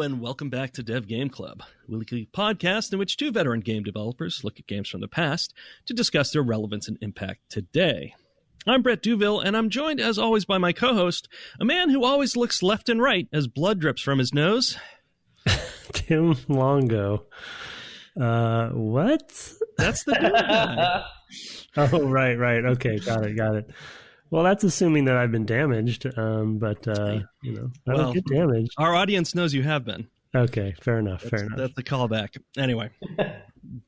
Hello, and welcome back to Dev Game Club, a weekly podcast in which two veteran game developers look at games from the past to discuss their relevance and impact today. I'm Brett Duville, and I'm joined, as always, by my co-host, a man who always looks left and right as blood drips from his nose. Tim Longo. What? That's the new guy. Oh, right. Okay, got it. Well, that's assuming that I've been damaged, but I don't get damaged. Our audience knows you have been. Okay, fair enough. That's the callback. Anyway,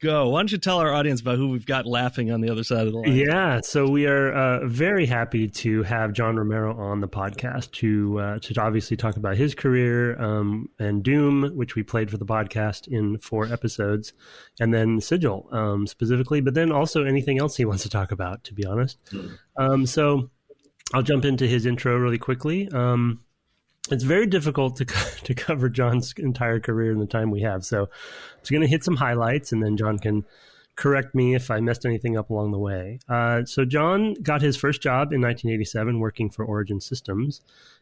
go. Why don't you tell our audience about who we've got laughing on the other side of the line? Yeah, so we are very happy to have John Romero on the podcast to obviously talk about his career and Doom, which we played for the podcast in 4 episodes, and then SIGIL specifically, but then also anything else he wants to talk about, to be honest. So I'll jump into his intro really quickly. It's very difficult to cover John's entire career in the time we have. So I'm just going to hit some highlights, and then John can correct me if I messed anything up along the way. So John got his first job in 1987 working for Origin Systems,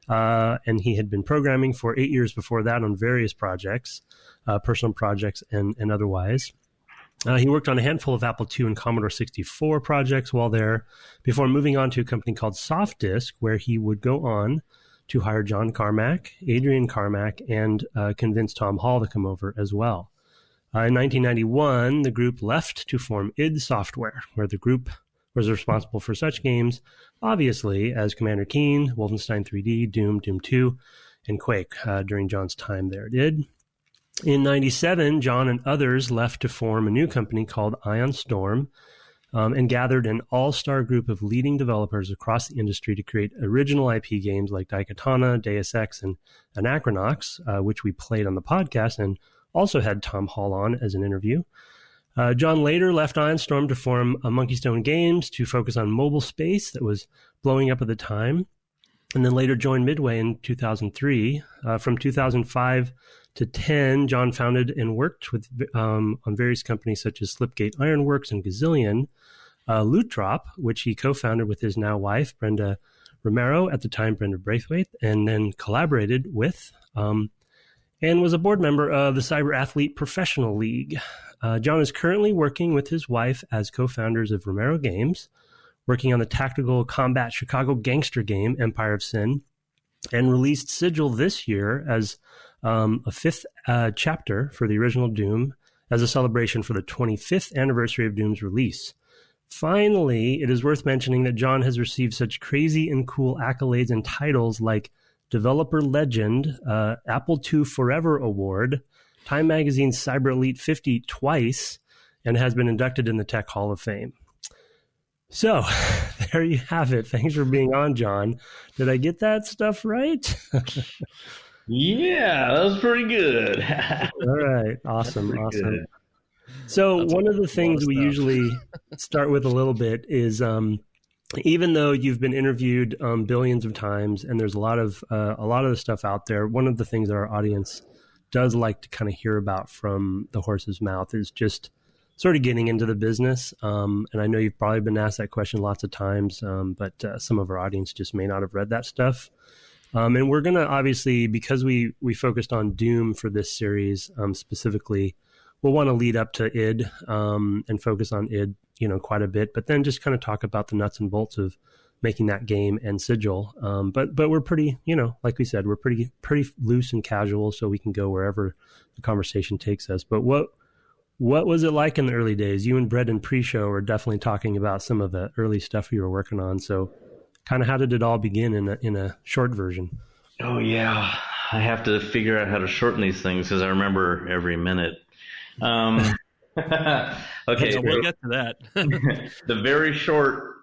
and he had been programming for 8 years before that on various projects, personal projects and otherwise. He worked on a handful of Apple II and Commodore 64 projects while there, before moving on to a company called SoftDisk, where he would go on to hire John Carmack, Adrian Carmack, and convince Tom Hall to come over as well. In 1991, the group left to form id Software, where the group was responsible for such games, obviously, as Commander Keen, Wolfenstein 3D, Doom 2, and Quake during John's time there at id. In 97, John and others left to form a new company called Ion Storm, and gathered an all-star group of leading developers across the industry to create original IP games like Daikatana, Deus Ex, and Anachronox, which we played on the podcast and also had Tom Hall on as an interview. John later left Ion Storm to form Monkey Stone Games to focus on mobile space that was blowing up at the time, and then later joined Midway in 2003. From 2005 to 10, John founded and worked with on various companies such as Slipgate Ironworks and Gazillion, Loot Drop, which he co-founded with his now wife, Brenda Romero, at the time Brenda Braithwaite, and then collaborated with and was a board member of the Cyber Athlete Professional League. John is currently working with his wife as co-founders of Romero Games, working on the tactical combat Chicago gangster game, Empire of Sin, and released SIGIL this year as a 5th chapter for the original Doom as a celebration for the 25th anniversary of Doom's release. Finally, it is worth mentioning that John has received such crazy and cool accolades and titles like Developer Legend, Apple II Forever Award, Time Magazine's Cyber Elite 50 twice, and has been inducted in the Tech Hall of Fame. So, there you have it. Thanks for being on, John. Did I get that stuff right? Yeah, that was pretty good. All right. Awesome. Good. So one of the things we usually start with a little bit is, even though you've been interviewed billions of times and there's a lot of the stuff out there, one of the things that our audience does like to kind of hear about from the horse's mouth is just sort of getting into the business. And I know you've probably been asked that question lots of times, but some of our audience just may not have read that stuff. And we're going to obviously, because we focused on Doom for this series specifically, we'll want to lead up to id and focus on id, quite a bit, but then just kind of talk about the nuts and bolts of making that game and SIGIL. But we're pretty, like we said, we're pretty loose and casual, so we can go wherever the conversation takes us. But what was it like in the early days? You and Brett in pre-show were definitely talking about some of the early stuff you were working on. So kind of how did it all begin in a short version? Oh, yeah. I have to figure out how to shorten these things because I remember every minute. Okay. So we'll get to that. The very short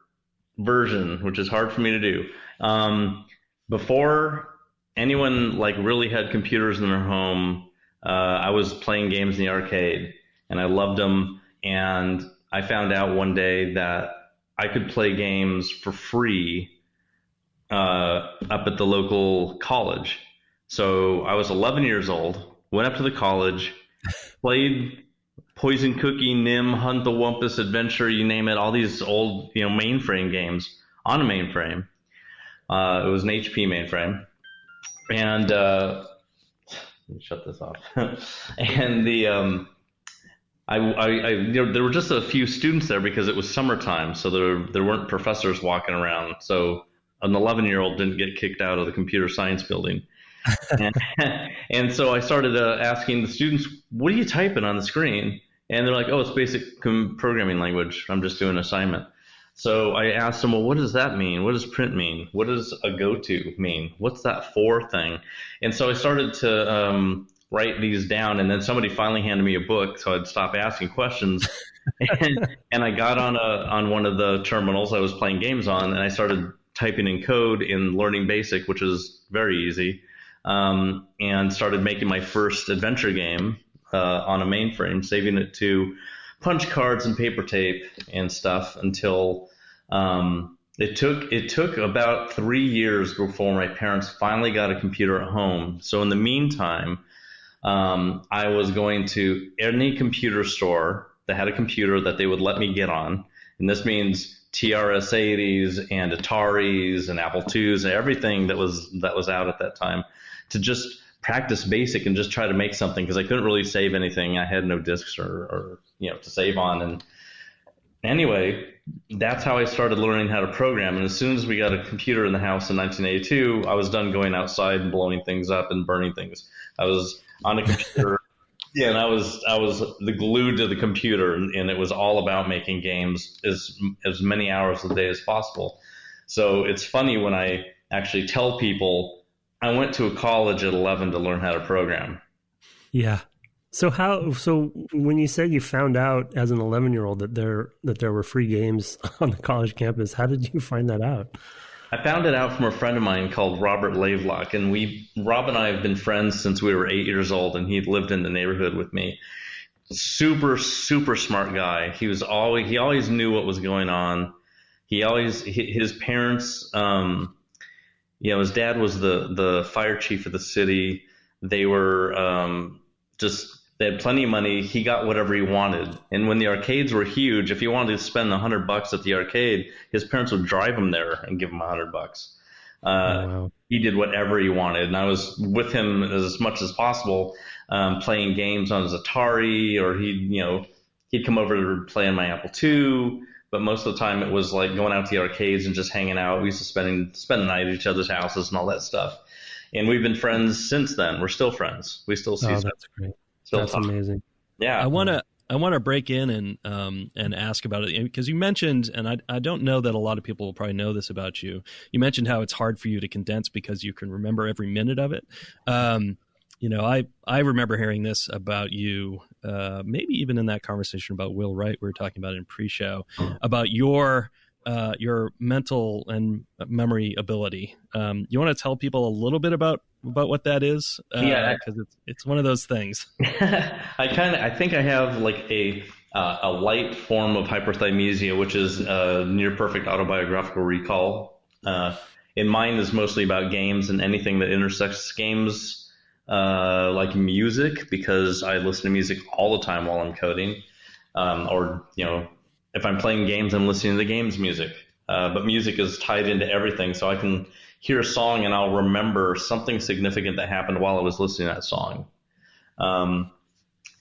version, which is hard for me to do. Before anyone really had computers in their home, I was playing games in the arcade and I loved them. And I found out one day that I could play games for free up at the local college. So I was 11 years old, went up to the college, played Poison Cookie, Nim, Hunt the Wumpus, Adventure, you name it, all these old, mainframe games on a mainframe. It was an HP mainframe. And Let me shut this off. And the there were just a few students there because it was summertime, so there weren't professors walking around. So an 11-year-old didn't get kicked out of the computer science building. And so I started asking the students, what are you typing on the screen? And they're like, oh, it's basic programming language. I'm just doing an assignment. So I asked them, well, what does that mean? What does print mean? What does a go-to mean? What's that for thing? And so I started to write these down, and then somebody finally handed me a book, so I'd stop asking questions. And I got on one of the terminals I was playing games on, and I started typing in code in Learning Basic, which is very easy, and started making my first adventure game on a mainframe, saving it to punch cards and paper tape and stuff until it took about 3 years before my parents finally got a computer at home. So in the meantime, I was going to any computer store that had a computer that they would let me get on, and this means TRS-80s and Ataris and Apple IIs and everything that was out at that time, to just practice BASIC and just try to make something, because I couldn't really save anything. I had no disks or to save on. And anyway, that's how I started learning how to program. And as soon as we got a computer in the house in 1982, I was done going outside and blowing things up and burning things. I was on a computer. Yeah, and I was the glue to the computer, and it was all about making games as many hours a day as possible. So it's funny when I actually tell people I went to a college at 11 to learn how to program. Yeah. So when you said you found out as an 11-year-old that there were free games on the college campus, how did you find that out? I found it out from a friend of mine called Robert Lavelock, and Rob and I have been friends since we were 8 years old, and he lived in the neighborhood with me. Super, super smart guy. He always knew what was going on. His parents, his dad was the fire chief of the city. They were they had plenty of money. He got whatever he wanted. And when the arcades were huge, if he wanted to spend $100 at the arcade, his parents would drive him there and give him $100. Wow. He did whatever he wanted. And I was with him as much as possible, playing games on his Atari, or he'd come over to play on my Apple II. But most of the time it was like going out to the arcades and just hanging out. We used to spend the night at each other's houses and all that stuff. And we've been friends since then. We're still friends. We still see each other. That's great. That's amazing. Yeah. I want to break in and ask about it, because you mentioned, and I don't know that a lot of people will probably know this about you. You mentioned how it's hard for you to condense because you can remember every minute of it. I remember hearing this about you, maybe even in that conversation about Will Wright we were talking about in pre-show, about your mental and memory ability. You want to tell people a little bit about what that is? Yeah, because it's one of those things. I think I have like a light form of hyperthymesia, which is near perfect autobiographical recall. And mine is mostly about games and anything that intersects games, like music, because I listen to music all the time while I'm coding, if I'm playing games, I'm listening to the game's music. But music is tied into everything, so I can hear a song and I'll remember something significant that happened while I was listening to that song.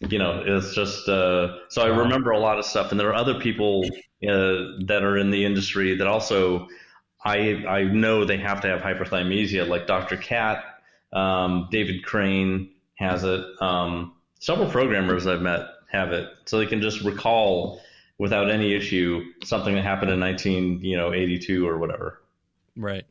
It's just so I remember a lot of stuff. And there are other people that are in the industry that also I know they have to have hyperthymesia, like Dr. Cat, David Crane has it. Several programmers I've met have it, so they can just recall without any issue something that happened in 1982 or whatever. Right.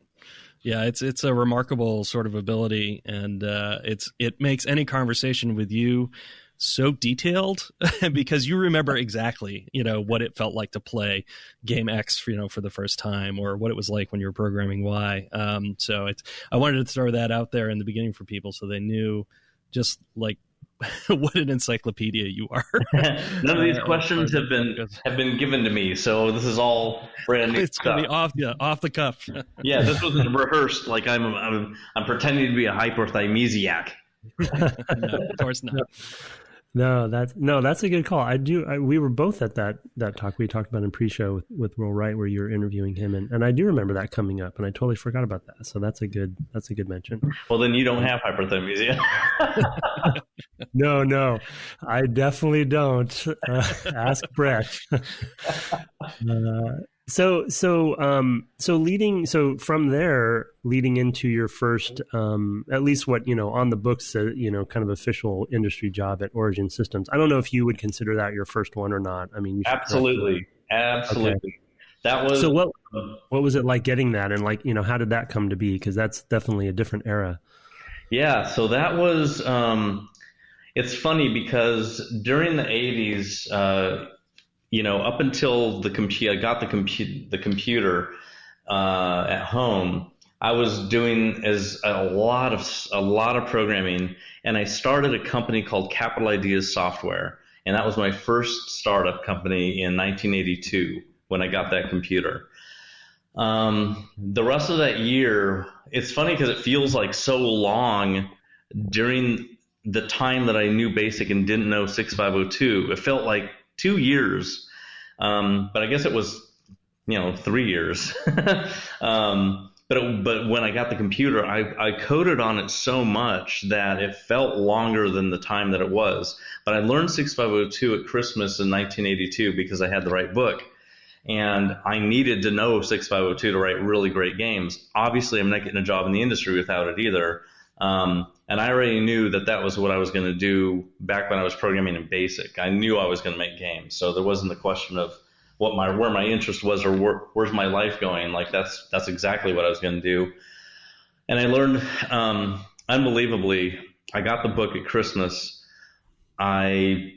Yeah, it's a remarkable sort of ability, and it makes any conversation with you so detailed because you remember exactly, what it felt like to play game X, for the first time, or what it was like when you were programming Y. So I wanted to throw that out there in the beginning for people so they knew just like what an encyclopedia you are. None of these questions have been given to me, so this is all brand new. It's gonna be off the cuff. Yeah, this wasn't rehearsed. Like I'm pretending to be a hyperthymesiac. No, of course not. That's a good call. We were both at that talk we talked about in pre-show with Will Wright, where you were interviewing him, and I do remember that coming up, and I totally forgot about that. So that's a good mention. Well, then you don't have hyperthymesia. No, I definitely don't. Ask Brett. So from there, leading into your first, at least what, on the books, kind of official industry job at Origin Systems. I don't know if you would consider that your first one or not. I mean, absolutely. Okay. That was. So what was it like getting that, and how did that come to be? Because that's definitely a different era. Yeah. So that was, it's funny because during the 80s, up until I got the computer at home, I was doing a lot of programming, and I started a company called Capital Ideas SWotH, and that was my first startup company in 1982 when I got that computer. The rest of that year, it's funny because it feels like so long during the time that I knew BASIC and didn't know 6502. It felt like 2 years, but I guess it was, 3 years. But when I got the computer, I coded on it so much that it felt longer than the time that it was. But I learned 6502 at Christmas in 1982 because I had the right book. And I needed to know 6502 to write really great games. Obviously, I'm not getting a job in the industry without it either. And I already knew that was what I was going to do back when I was programming in BASIC. I knew I was going to make games. So there wasn't the question of where my interest was or where's my life going. Like that's exactly what I was going to do. And I learned, unbelievably, I got the book at Christmas. I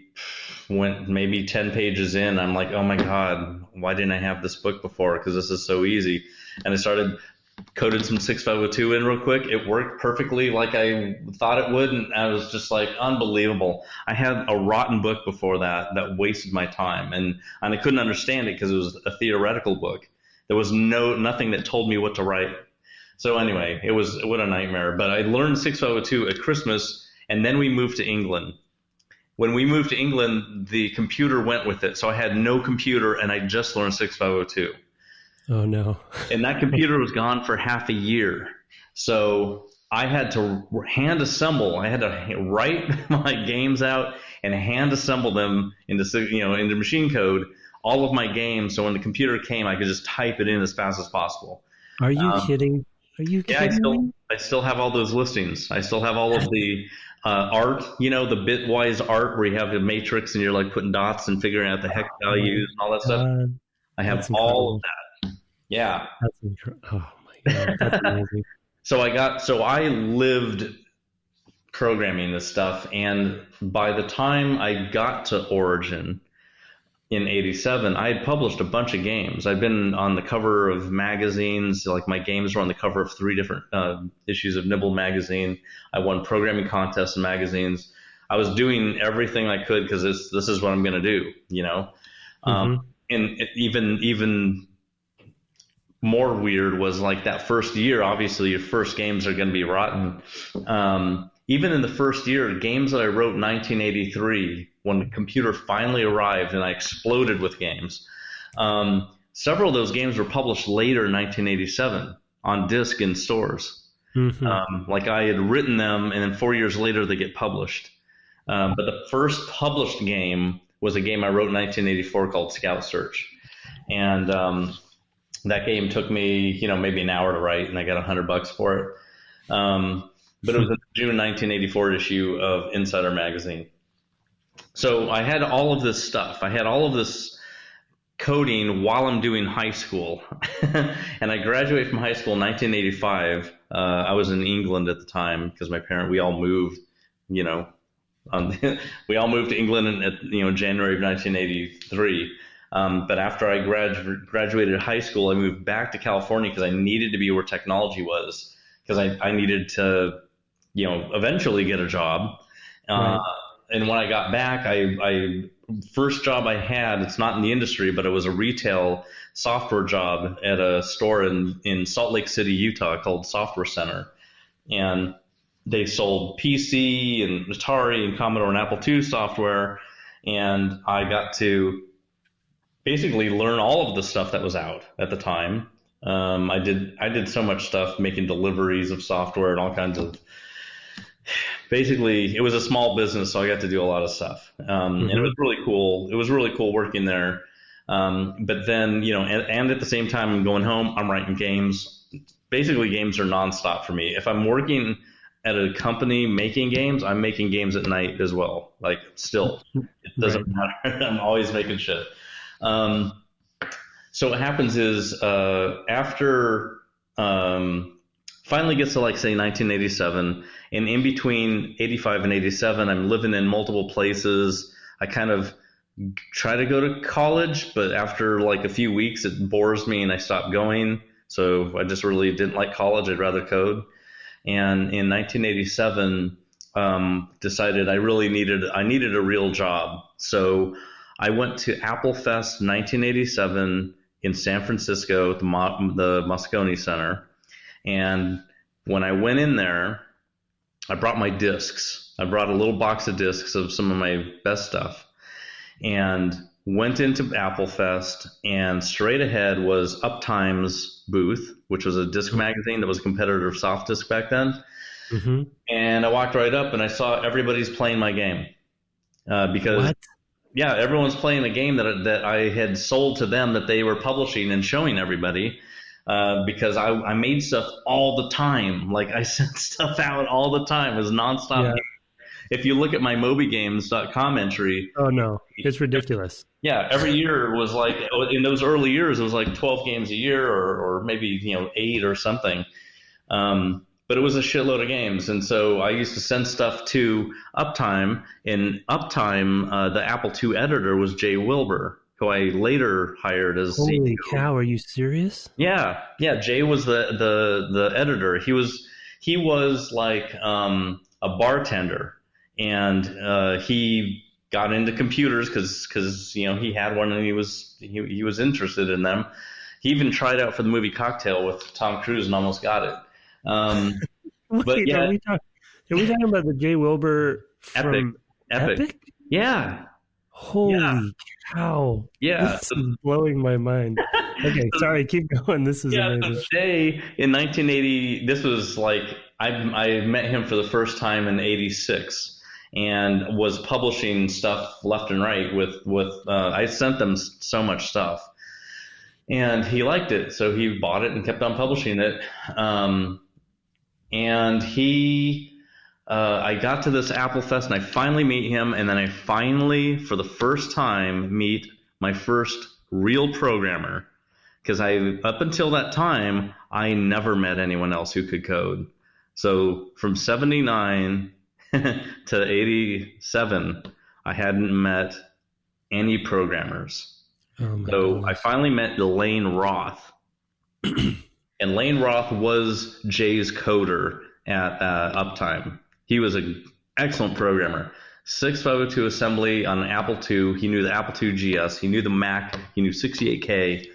went maybe 10 pages in. I'm like, oh my God, why didn't I have this book before? Because this is so easy. And I coded some 6502 in real quick. It worked perfectly like I thought it would. And I was just like, unbelievable. I had a rotten book before that wasted my time. And I couldn't understand it because it was a theoretical book. There was nothing that told me what to write. So anyway, what a nightmare. But I learned 6502 at Christmas, and then we moved to England. When we moved to England, the computer went with it. So I had no computer, and I just learned 6502. Oh, no. And that computer was gone for half a year. So I had to hand assemble. I had to write my games out and hand assemble them into machine code, all of my games. So when the computer came, I could just type it in as fast as possible. Are you kidding? Are you kidding? I still have all those listings. I still have all of the art, the bitwise art where you have the matrix and you're like putting dots and figuring out the hex values and all that stuff. I have all of that. Yeah. That's incredible. Oh my God. That's amazing. So I lived programming this stuff. And by the time I got to Origin in 87, I had published a bunch of games. I'd been on the cover of magazines. Like my games were on the cover of 3 different issues of Nibble magazine. I won programming contests in magazines. I was doing everything I could because this is what I'm going to do, And even more weird was like that first year, obviously your first games are going to be rotten. Even in the first year, games that I wrote in 1983, when the computer finally arrived and I exploded with games, several of those games were published later in 1987 on disc in stores. Mm-hmm. Like I had written them and then 4 years later they get published. But the first published game was a game I wrote in 1984 called Scout Search. And that game took me, maybe an hour to write, and I got $100 for it. But it was a June 1984 issue of Insider magazine. So I had all of this stuff. I had all of this coding while I'm doing high school. And I graduated from high school in 1985. I was in England at the time because we all moved, we all moved to England in January of 1983. But after I graduated high school, I moved back to California because I needed to be where technology was, because I needed to, eventually get a job. Right. And when I got back, first job I had, it's not in the industry, but it was a retail software job at a store in Salt Lake City, Utah called Software Center. And they sold PC and Atari and Commodore and Apple II software, and I got to basically learn all of the stuff that was out at the time. I did so much stuff, making deliveries of software and all kinds of. Basically, it was a small business, so I got to do a lot of stuff, and it was really cool. It was really cool working there. But then, and at the same time, I'm going home. I'm writing games. Basically, games are nonstop for me. If I'm working at a company making games, I'm making games at night as well. Like, still, it doesn't matter. I'm always making shit. So what happens is after finally gets to, like, say, 1987, and in between 85 and 87, I'm living in multiple places. I kind of try to go to college, but after like a few weeks, it bores me and I stopped going. So I just really didn't like college. I'd rather code. And in 1987, decided I needed a real job. So I went to Apple Fest 1987 in San Francisco at the Moscone Center. And when I went in there, I brought my discs. I brought a little box of discs of some of my best stuff and went into Apple Fest, and straight ahead was Uptime's booth, which was a disc magazine that was a competitor of SoftDisk back then. Mm-hmm. And I walked right up and I saw everybody's playing my game because, yeah, everyone's playing a game that I had sold to them that they were publishing and showing everybody. Because I made stuff all the time. Like, I sent stuff out all the time. It was nonstop. Yeah. If you look at my mobygames.com entry. Oh, no. It's ridiculous. Yeah. Every year was like, in those early years, it was like 12 games a year or maybe, 8 or something. But it was a shitload of games. And so I used to send stuff to Uptime. And Uptime, the Apple II editor was Jay Wilbur, who I later hired as Holy CEO. Cow, are you serious? Yeah. Jay was the editor. He was like a bartender, and he got into computers because he had one and he was interested in them. He even tried out for the movie Cocktail with Tom Cruise and almost got it. Wait, but yeah, are we talking about the Jay Wilbur from Epic? Yeah. Holy cow. Yeah. This is blowing my mind. Okay, sorry, keep going. This is amazing. So Jay, in 1980, this was like, I met him for the first time in 86 and was publishing stuff left and right with I sent them so much stuff. And he liked it, so he bought it and kept on publishing it. And I got to this Apple Fest and I finally meet him, and then I finally, for the first time, meet my first real programmer. Because up until that time, I never met anyone else who could code. So from 79 to 87, I hadn't met any programmers. So I finally met Lane Roth. And Lane Roth was Jay's coder at Uptime. He was an excellent programmer. 6502 assembly on an Apple II. He knew the Apple II GS. He knew the Mac. He knew 68K.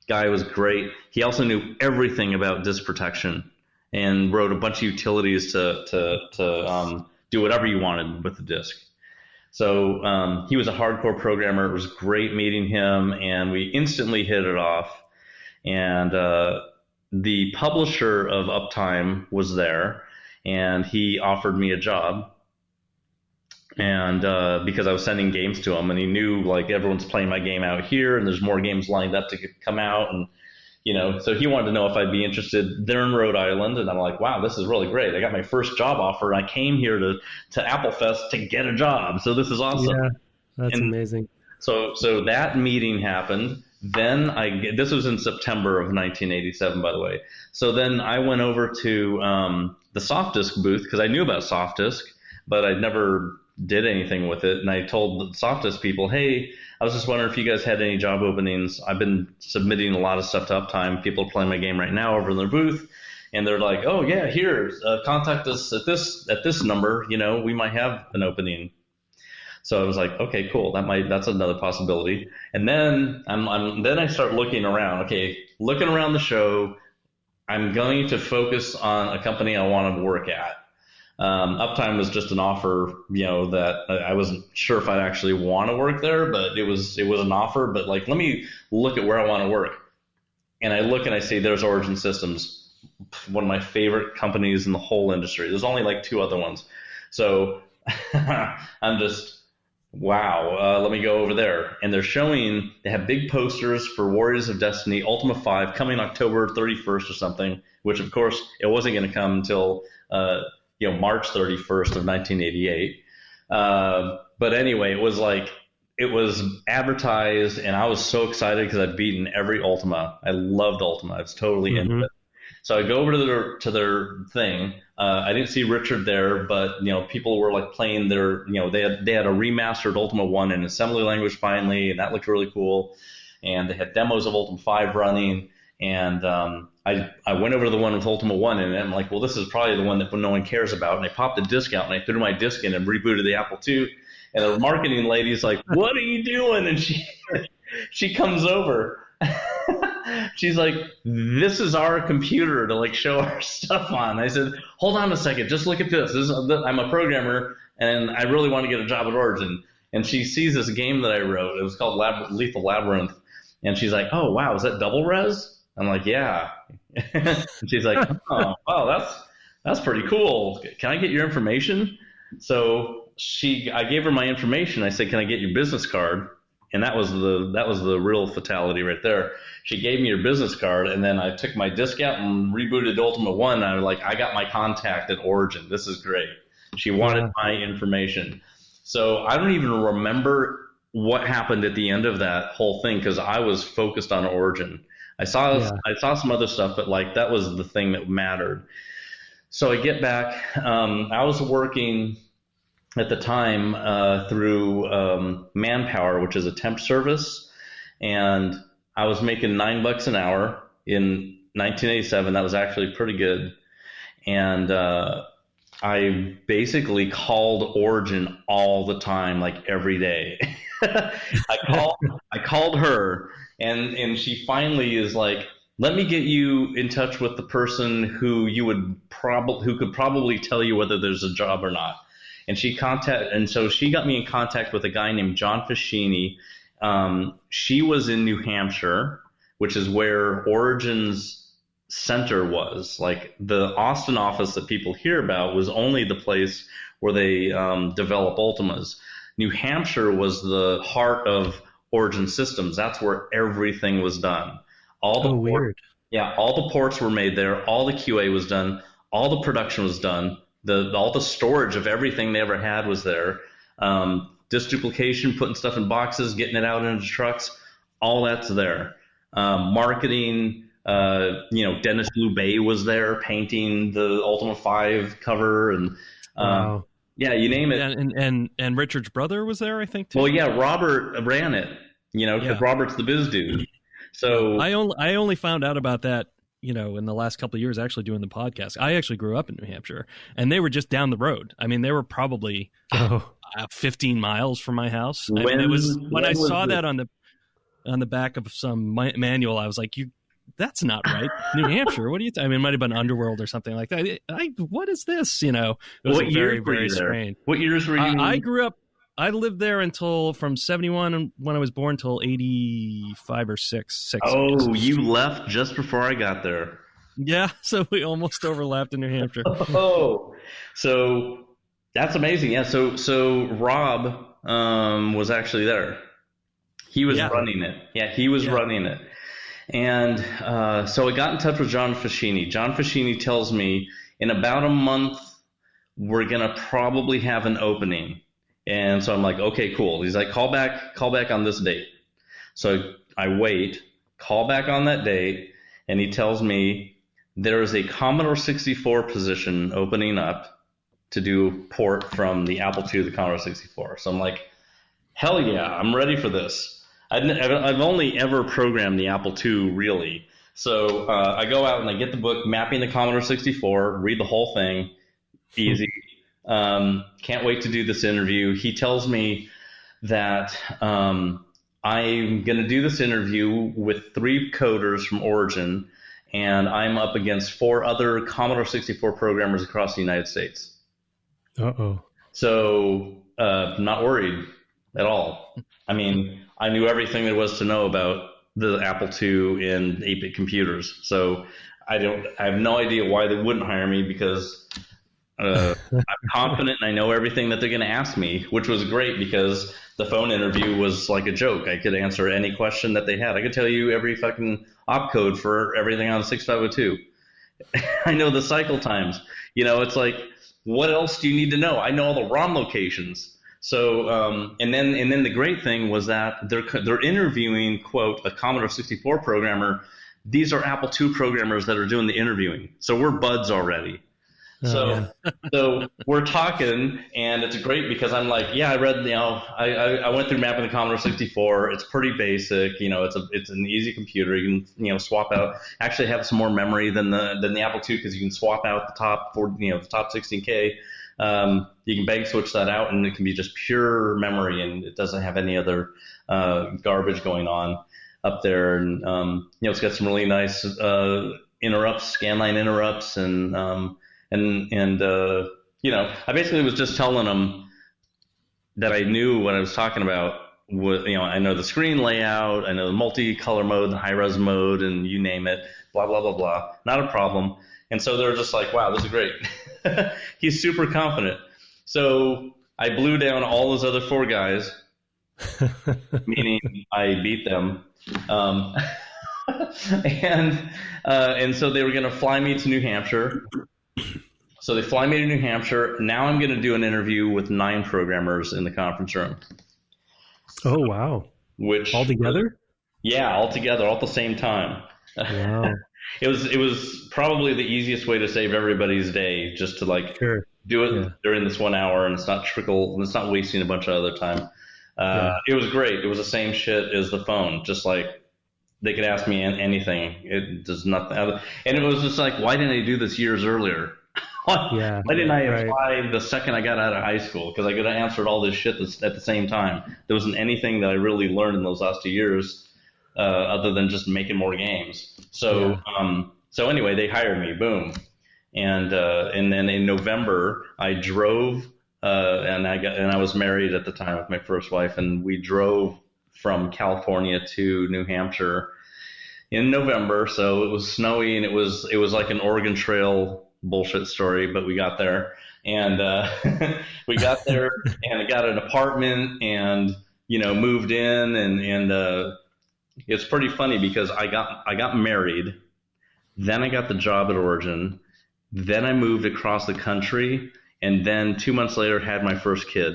Guy was great. He also knew everything about disk protection and wrote a bunch of utilities to do whatever you wanted with the disk. So he was a hardcore programmer. It was great meeting him, and we instantly hit it off. And the publisher of Uptime was there, and he offered me a job. And because I was sending games to him, and he knew like everyone's playing my game out here, and there's more games lined up to come out, and so he wanted to know if I'd be interested. They're in Rhode Island, and I'm like, wow, this is really great. I got my first job offer. I came here to Apple Fest to get a job, so this is awesome. Yeah, that's amazing. So that meeting happened. Then this was in September of 1987, by the way. So then I went over to the SoftDisk booth because I knew about SoftDisk, but I never did anything with it. And I told the SoftDisk people, hey, I was just wondering if you guys had any job openings. I've been submitting a lot of stuff to Uptime. People are playing my game right now over in their booth. And they're like, oh, yeah, here, contact us at this number. We might have an opening. So I was like, okay, cool. That's another possibility. And then then I start looking around. Okay, looking around the show, I'm going to focus on a company I want to work at. Uptime was just an offer, that I wasn't sure if I'd actually want to work there, but it was an offer. But like, let me look at where I want to work. And I look and I see there's Origin Systems, one of my favorite companies in the whole industry. There's only like 2 other ones. So I'm just, wow, let me go over there. And they have big posters for Warriors of Destiny Ultima 5 coming October 31st or something, which of course it wasn't going to come until, March 31st of 1988. But anyway, it was advertised, and I was so excited because I'd beaten every Ultima. I loved Ultima. I was totally into it. So I go over to their thing. I didn't see Richard there, but people were like playing their, they had a remastered Ultima 1 in assembly language finally, and that looked really cool. And they had demos of Ultima 5 running, and I went over to the one with Ultima 1, and I'm like, well, this is probably the one that no one cares about. And I popped the disc out, and I threw my disc in and rebooted the Apple II. And the marketing lady's like, "What are you doing?" And she comes over. She's like, "This is our computer to like show our stuff on." I said, "Hold on a second, just look at this. I'm a programmer, and I really want to get a job at Origin." And she sees this game that I wrote. It was called Lethal Labyrinth. And she's like, "Oh, wow, is that double res?" I'm like, "Yeah." And she's like, "Oh, wow, that's pretty cool. Can I get your information?" So I gave her my information. I said, "Can I get your business card?" And that was the real fatality right there. She gave me her business card, and then I took my disc out and rebooted Ultima 1. And I was like, I got my contact at Origin. This is great. She wanted my information. So I don't even remember what happened at the end of that whole thing because I was focused on Origin. I saw some other stuff, but like that was the thing that mattered. So I get back. I was working at the time through Manpower, which is a temp service, and I was making $9 an hour in 1987. That was actually pretty good, and I basically called Origin all the time, like every day. I called her, and she finally is like, "Let me get you in touch with the person who could probably tell you whether there's a job or not." And so she got me in contact with a guy named John Fascini. She was in New Hampshire, which is where Origin's center was. Like the Austin office that people hear about was only the place where they develop Ultimas. New Hampshire was the heart of Origin Systems. That's where everything was done. All the ports were made there. All the QA was done. All the production was done. All the storage of everything they ever had was there. Disk duplication, putting stuff in boxes, getting it out into trucks, all that's there. Marketing, Dennis Loubet was there painting the Ultima 5 cover, and wow. Yeah, you name it. And Richard's brother was there, I think, too. Well, yeah, Robert ran it, because Robert's the biz dude. So I only found out about that, in the last couple of years, actually doing the podcast. I actually grew up in New Hampshire, and they were just down the road. I mean, they were probably 15 miles from my house. When I saw that on the back of some manual, I was like, that's not right. New Hampshire, what do you I mean, it might have been Underworld or something like that. What is this? It was very, very strange. What years were you I grew up, I lived there from 71 when I was born till 85 or 6. Oh, you left just before I got there. Yeah, so we almost overlapped in New Hampshire. Oh, so that's amazing. Yeah, so Rob was actually there. He was running it. Yeah, he was running it. And so I got in touch with John Fascini. John Fascini tells me in about a month we're going to probably have an opening. And so I'm like, okay, cool. He's like, call back on this date. So I wait, call back on that date, and he tells me there is a Commodore 64 position opening up to do port from the Apple II to the Commodore 64. So I'm like, hell yeah, I'm ready for this. I've only ever programmed the Apple II, really. So I go out and I get the book, Mapping the Commodore 64, read the whole thing, easy. Can't wait to do this interview. He tells me that I'm going to do this interview with 3 coders from Origin, and I'm up against 4 other Commodore 64 programmers across the United States. Uh-oh. So not worried at all. I mean, I knew everything there was to know about the Apple II and 8-bit computers. So I have no idea why they wouldn't hire me, because I'm confident and I know everything that they're going to ask me, which was great because the phone interview was like a joke. I could answer any question that they had. I could tell you every fucking opcode for everything on 6502. I know the cycle times. It's like, what else do you need to know? I know all the ROM locations. So, and then the great thing was that they're interviewing, quote, a Commodore 64 programmer. These are Apple II programmers that are doing the interviewing. So we're buds already. So we're talking, and it's great because I'm like, yeah, I read, I went through mapping the Commodore 64. It's pretty basic, it's an easy computer. You can, swap out, actually have some more memory than the Apple II, because you can swap out the top the top 16K. You can bank switch that out, and it can be just pure memory, and it doesn't have any other garbage going on up there. And it's got some really nice interrupts, scanline interrupts, and I basically was just telling them that I knew what I was talking about. I know the screen layout, I know the multicolor mode, the high-res mode, and you name it, blah, blah, blah, blah. Not a problem. And so they're just like, wow, this is great. He's super confident. So I blew down all those other 4 guys, meaning I beat them. And so they were going to fly me to New Hampshire. So they fly me to New Hampshire. Now I'm going to do an interview with 9 programmers in the conference room. Oh, wow. Which all together? Yeah, all together, all at the same time. Wow. It was probably the easiest way to save everybody's day, just to do it during this 1 hour, and it's not wasting a bunch of other time. It was great. It was the same shit as the phone, just like they could ask me anything. It does nothing. And it was just like, why didn't I do this years earlier? Why didn't I apply the second I got out of high school? Because I could have answered all this shit at the same time. There wasn't anything that I really learned in those last 2 years other than just making more games. So anyway, they hired me. Boom. And then in November, I drove, and I was married at the time with my first wife, and we drove from California to New Hampshire in November. So it was snowy, and it was like an Oregon Trail bullshit story, but we got there, and we got there and I got an apartment, and moved in, and it's pretty funny because I got married, then I got the job at Origin, then I moved across the country, and then 2 months later had my first kid.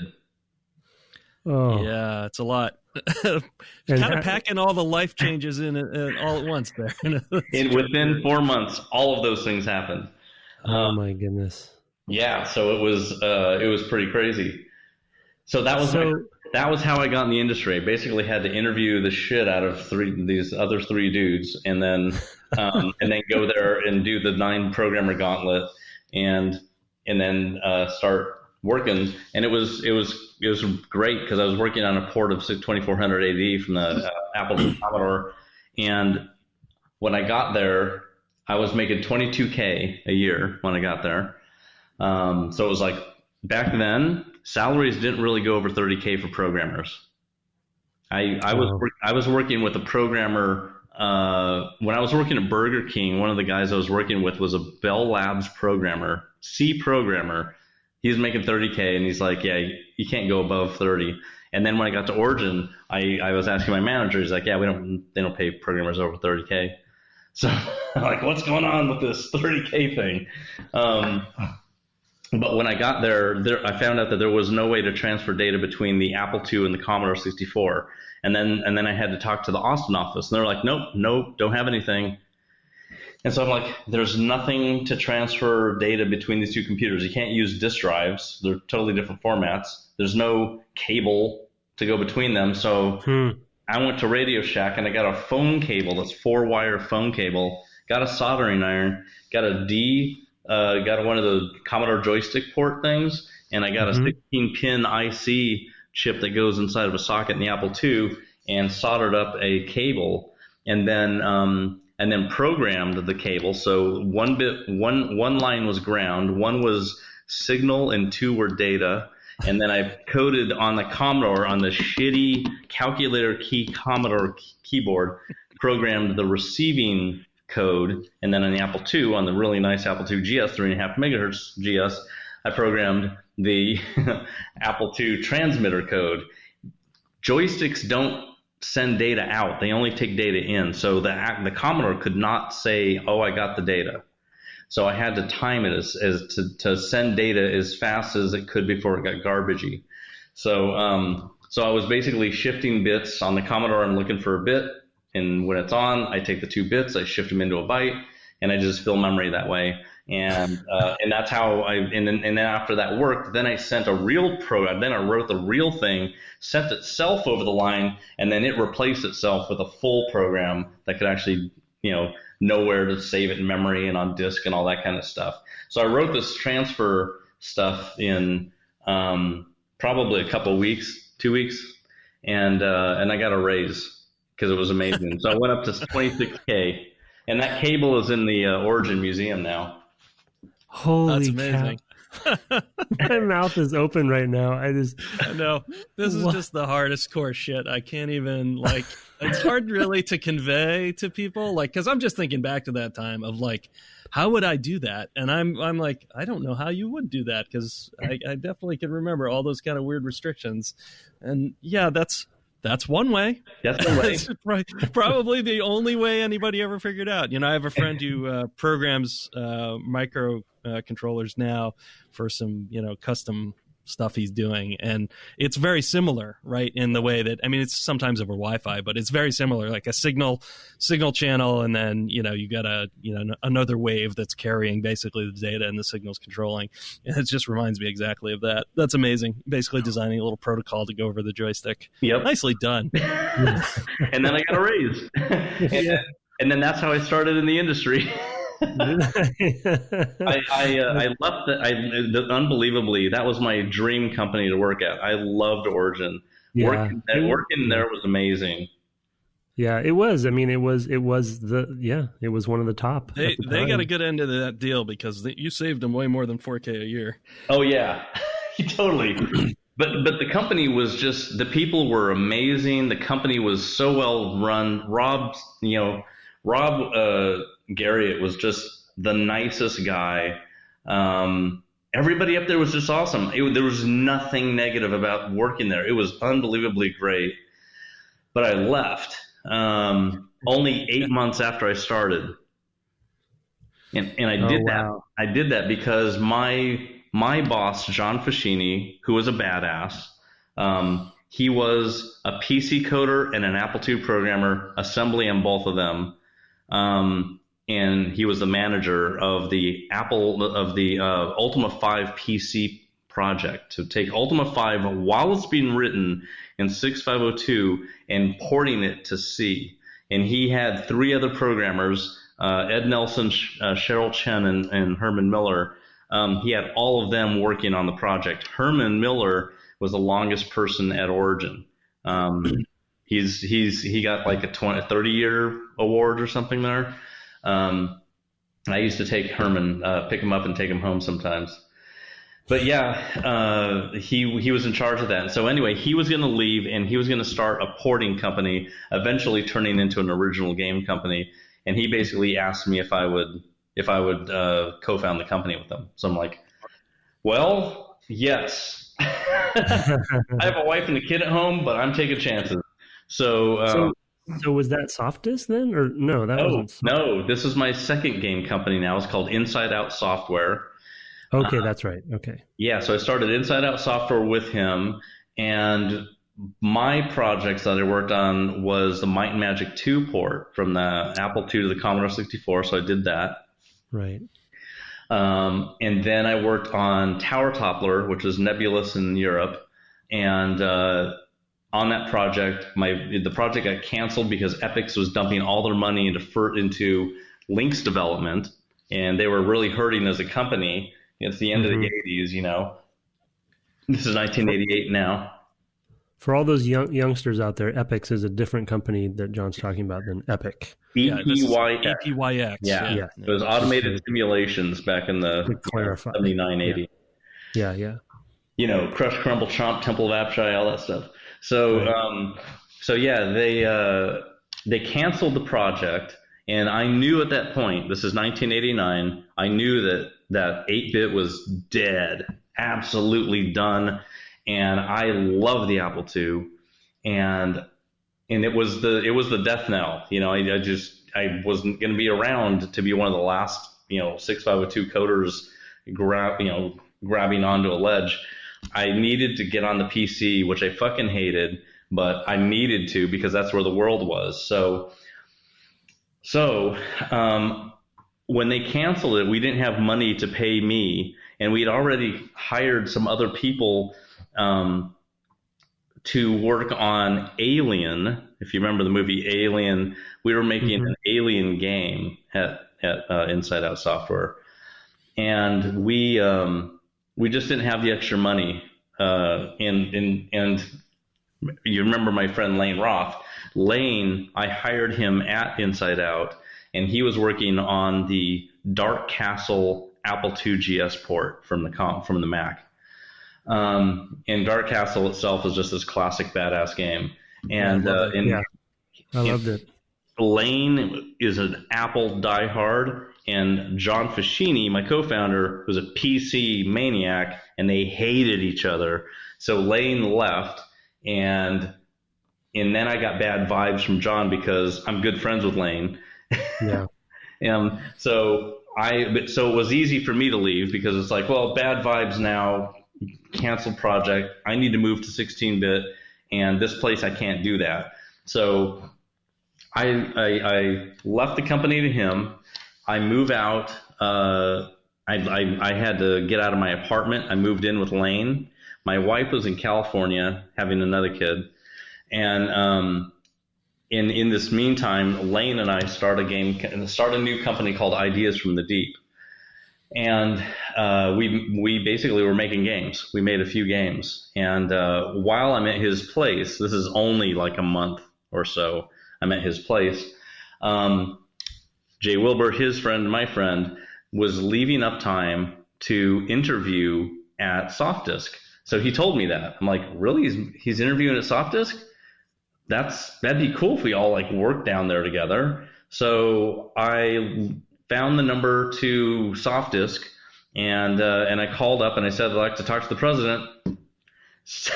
Oh yeah, it's a lot. Kind of packing all the life changes in all at once there. And within 4 months, all of those things happened. Oh my goodness. Yeah, so it was pretty crazy. So that was how I got in the industry. I basically had to interview the shit out of these other 3 dudes, and then go there and do the 9 programmer gauntlet, and then start working. And it was great because I was working on a port of 2400 AD from the Apple to Commodore, and when I got there, I was making $22K a year when I got there. So it was like, back then, salaries didn't really go over $30K for programmers. I was working with a programmer. When I was working at Burger King, one of the guys I was working with was a Bell Labs programmer, C programmer. He was making $30K, and he's like, yeah, you can't go above 30. And then when I got to Origin, I was asking my manager, he's like, yeah, they don't pay programmers over 30K. So I'm like, what's going on with this 30K thing? But when I got there, I found out that there was no way to transfer data between the Apple II and the Commodore 64. And then I had to talk to the Austin office, and they're like, nope, don't have anything. And so I'm like, there's nothing to transfer data between these 2 computers. You can't use disk drives. They're totally different formats. There's no cable to go between them. So I went to Radio Shack, and I got a phone cable, that's 4-wire phone cable, got a soldering iron, got one of the Commodore joystick port things, and I got a 16-pin IC chip that goes inside of a socket in the Apple II, and soldered up a cable, and then programmed the cable. So one line was ground, one was signal and 2-word data. And then I coded on the Commodore, on the shitty calculator key Commodore keyboard, programmed the receiving code. And then on the Apple II, on the really nice Apple II GS, 3.5 megahertz GS, I programmed the Apple II transmitter code. Joysticks don't send data out. They only take data in. So the Commodore could not say, oh, I got the data. So I had to time it to send data as fast as it could before it got garbagey. So I was basically shifting bits on the Commodore. I'm looking for a bit, and when it's on, I take the 2 bits, I shift them into a byte, and I just fill memory that way. And that's how and then after that worked, then I sent a real program. Then I wrote the real thing, sent itself over the line, and then it replaced itself with a full program that could actually, know where to save it in memory and on disk and all that kind of stuff. So I wrote this transfer stuff in probably a couple weeks, 2 weeks, and I got a raise because it was amazing. So I went up to $26K, and that cable is in the Origin Museum now. Holy That's amazing. My mouth is open right now. I know. This is just the hardest core shit. I can't even, it's hard really to convey to people, because I'm just thinking back to that time of, how would I do that? And I'm like, I don't know how you would do that, because I definitely can remember all those kind of weird restrictions. And yeah, that's one way. That's one way. That's probably the only way anybody ever figured out. I have a friend who programs micro controllers now for some, custom stuff he's doing. And it's very similar, right? In the way that, it's sometimes over Wi-Fi, but it's very similar, like a signal channel. And then, you got another wave that's carrying basically the data and the signal's controlling. And it just reminds me exactly of that. That's amazing. Basically designing a little protocol to go over the joystick. Yep. Nicely done. And then I got a raise. And then that's how I started in the industry. I left unbelievably, that was my dream company to work at. I loved Origin. Yeah. Working there was amazing. Yeah, it was. It was one of the top. They got a good end of that deal because you saved them way more than $4K a year. Oh yeah, totally. But the company was just, the people were amazing. The company was so well run. Rob Garriott was just the nicest guy. Everybody up there was just awesome. There was nothing negative about working there. It was unbelievably great. But I left only 8 months after I started. And I did that. Wow. I did that because my boss, John Fascini, who was a badass, he was a PC coder and an Apple II programmer, assembly on both of them. And he was the manager of the Ultima 5 PC project, to take Ultima 5 while it's being written in 6.502 and porting it to C. And he had 3 other programmers, Ed Nelson, Cheryl Chen, and Herman Miller. He had all of them working on the project. Herman Miller was the longest person at Origin. He got like a 30-year award or something there. I used to take Herman, pick him up and take him home sometimes. But yeah, he was in charge of that. So anyway, he was going to leave and he was going to start a porting company, eventually turning into an original game company. And he basically asked me if I would co-found the company with him. So I'm like, well, yes. I have a wife and a kid at home, but I'm taking chances. So was that Softis then, or no? No. This is my second game company now. It's called Inside Out Software. Okay, that's right. Okay. Yeah, so I started Inside Out Software with him, and my projects that I worked on was the Might and Magic 2 port from the Apple II to the Commodore 64. So I did that. Right. And then I worked on Tower Toppler, which is Nebulous in Europe, and on that project, the project got canceled because Epix was dumping all their money into Lynx development, and they were really hurting as a company. It's the end of the 80s, This is 1988 now. For all those youngsters out there, Epix is a different company that John's talking about than Epic. EPYX. Yeah. It was automated simulations back in the 79, 80. Yeah. Crush, Crumble, Chomp, Temple of Apshai, all that stuff. So, Right. they canceled the project, and I knew at that point, this is 1989, I knew that 8-bit was dead, absolutely done, and I love the Apple II, and it was the death knell. I wasn't going to be around to be one of the last 6502 coders grabbing onto a ledge. I needed to get on the PC, which I fucking hated, but I needed to because that's where the world was. So when they canceled it, we didn't have money to pay me, and we'd already hired some other people to work on Alien. If you remember the movie Alien, we were making an Alien game at Inside Out Software, and we just didn't have the extra money. And you remember my friend Lane Roth. Lane, I hired him at Inside Out, and he was working on the Dark Castle Apple II GS port from the Mac. And Dark Castle itself is just this classic badass game. And I loved it. Lane is an Apple diehard, and John Fascini, my co-founder, was a PC maniac, and they hated each other. So Lane left, and then I got bad vibes from John because I'm good friends with Lane. Yeah. And so it was easy for me to leave because it's like, well, bad vibes now, canceled project. I need to move to 16-bit, and this place I can't do that. So I left the company to him. I move out. I had to get out of my apartment. I moved in with Lane. My wife was in California having another kid. And in this meantime, Lane and I start a new company called Ideas from the Deep. And we basically were making games. We made a few games. And while I'm at his place, this is only like a month or so, I'm at his place. Jay Wilbur, his friend, my friend, was leaving Uptime to interview at SoftDisk. So he told me that. I'm like, really? He's interviewing at SoftDisk? That'd be cool if we all worked down there together. So I found the number to SoftDisk, and I called up and I said, I'd like to talk to the president. So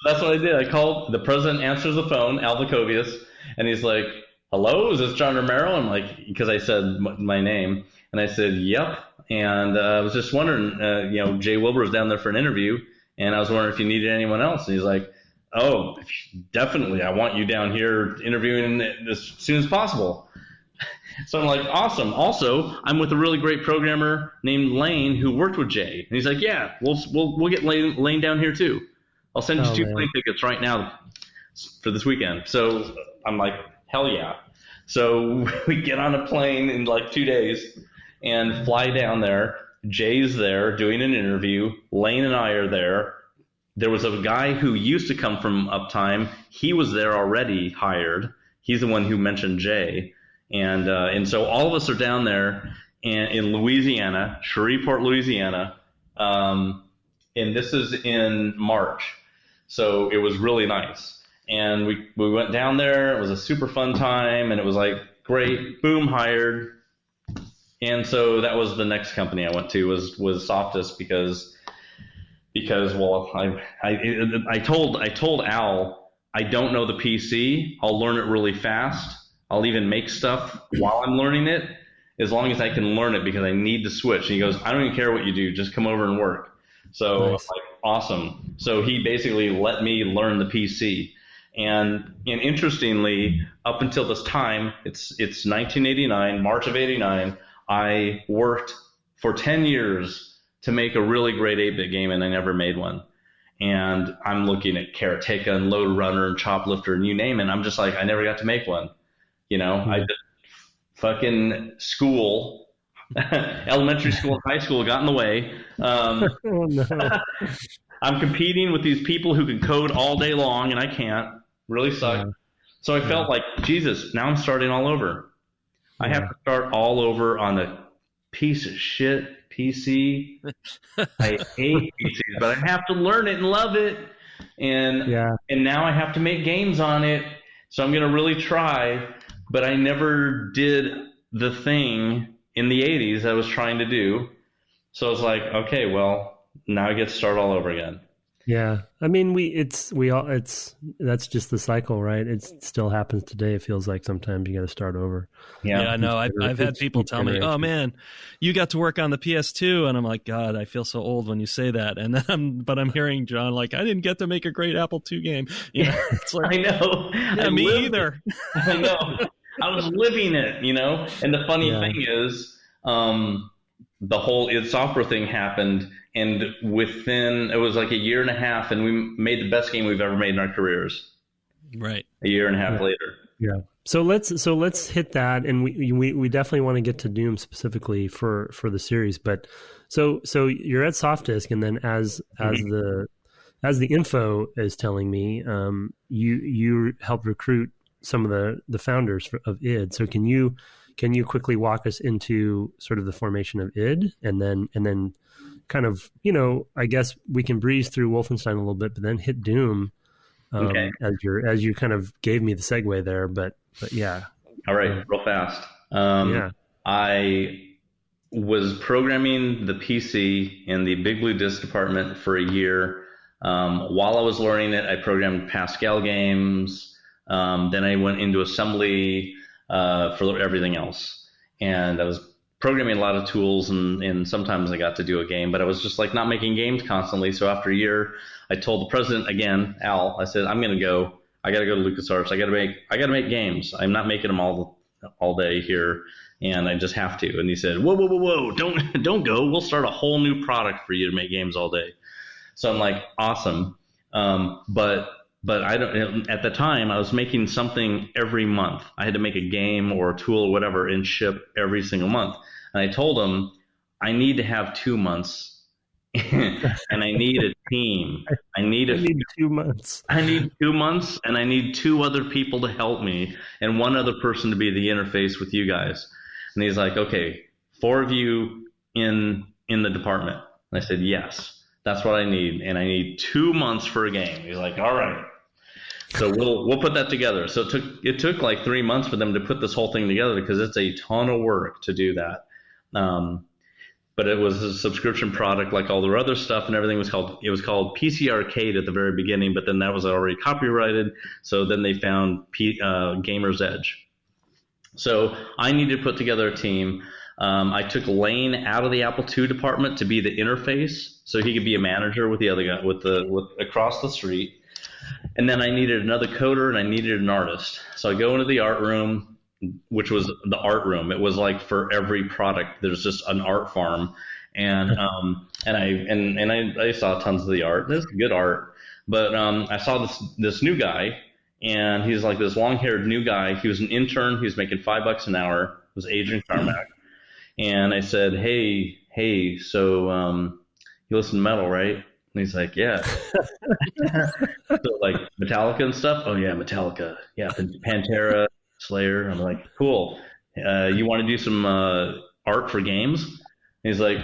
that's what I did. I called. The president answers the phone, Al Vacovius, and he's like, hello, is this John Romero? I'm like, because I said my name, and I said, yep. And I was just wondering, Jay Wilbur was down there for an interview, and I was wondering if you needed anyone else. And he's like, oh, definitely. I want you down here interviewing as soon as possible. So I'm like, awesome. Also, I'm with a really great programmer named Lane who worked with Jay. And he's like, yeah, we'll get Lane down here too. I'll send you 2 plane tickets right now for this weekend. So I'm like, hell yeah. So we get on a plane in 2 days and fly down there. Jay's there doing an interview. Lane and I are there. There was a guy who used to come from Uptime. He was there already hired. He's the one who mentioned Jay. And so all of us are down there in Louisiana, Shreveport, Louisiana. And this is in March. So it was really nice. And we went down there. It was a super fun time. And it was great, boom, hired. And so that was the next company I went to was SoftDisk because well, I told Al, I don't know the PC. I'll learn it really fast. I'll even make stuff while I'm learning it, as long as I can learn it because I need to switch. And he goes, I don't even care what you do. Just come over and work. So nice. I'm like, awesome. So he basically let me learn the PC. And interestingly, up until this time, it's 1989, March of 89, I worked for 10 years to make a really great 8-bit game, and I never made one. And I'm looking at Karateka and Load Runner and Choplifter and you name it. And I'm just like, I never got to make one. I did fucking school, elementary school and high school got in the way. Oh, no. I'm competing with these people who can code all day long, and I can't. Really sucked. Yeah. So I felt like, Jesus, now I'm starting all over. I have to start all over on a piece of shit PC. I hate PCs, but I have to learn it and love it. And now I have to make games on it. So I'm going to really try. But I never did the thing in the 80s I was trying to do. So I was like, okay, well, now I get to start all over again. Yeah. I mean, that's just the cycle, right? It still happens today. It feels like sometimes you got to start over. Yeah, no, I've had people tell me, "Oh man, you got to work on the PS2," and I'm like, God, I feel so old when you say that. And then I'm hearing John like, I didn't get to make a great Apple II game. You know, it's like, I know. Yeah, me either. I know. I was living it, you know. And the funny thing is, the whole id Software thing happened, and it was like a year and a half, and we made the best game we've ever made in our careers. Right. A year and a half later. Yeah. So let's hit that, and we definitely want to get to Doom specifically for the series. But so you're at SoftDisk, and then as the info is telling me, you helped recruit some of the founders of id. So can you quickly walk us into sort of the formation of id, and then kind of, you know, I guess we can breeze through Wolfenstein a little bit, but then hit Doom. Okay. As you kind of gave me the segue there, but yeah. All right, real fast. I was programming the PC in the Big Blue Disc department for a year. While I was learning it, I programmed Pascal games. Then I went into assembly for everything else, and I was programming a lot of tools, and sometimes I got to do a game, but I was just like not making games constantly. So after a year, I told the president again, Al, I said, I got to go to LucasArts. I got to make games. I'm not making them all day here, and I just have to. And he said, whoa, don't go. We'll start a whole new product for you to make games all day. So I'm like, awesome. But I don't. At the time, I was making something every month. I had to make a game or a tool or whatever and ship every single month. And I told him, I need to have 2 months, and I need a team. I need 2 months. I need 2 months, and I need 2 other people to help me, and 1 other person to be the interface with you guys. And he's like, okay, 4 of you in the department. And I said, yes, that's what I need, and I need 2 months for a game. He's like, all right. So we'll put that together. So it took like 3 months for them to put this whole thing together, because it's a ton of work to do that. But it was a subscription product like all their other stuff, and everything was called PC Arcade at the very beginning, but then that was already copyrighted. So then they found Gamer's Edge. So I needed to put together a team. I took Lane out of the Apple II department to be the interface, so he could be a manager with the other guy with across the street. And then I needed another coder, and I needed an artist. So I go into the art room, which was the art room. It was like for every product, there's just an art farm, and I saw tons of the art. It's good art, but I saw this new guy, and he's like this long-haired new guy. He was an intern. He was making $5 an hour. It was Adrian Carmack, and I said, hey, so you listen to metal, right? And he's like, yeah. So like Metallica and stuff. Oh yeah, Metallica. Yeah, Pantera, Slayer. I'm like, cool. You want to do some art for games? And he's like,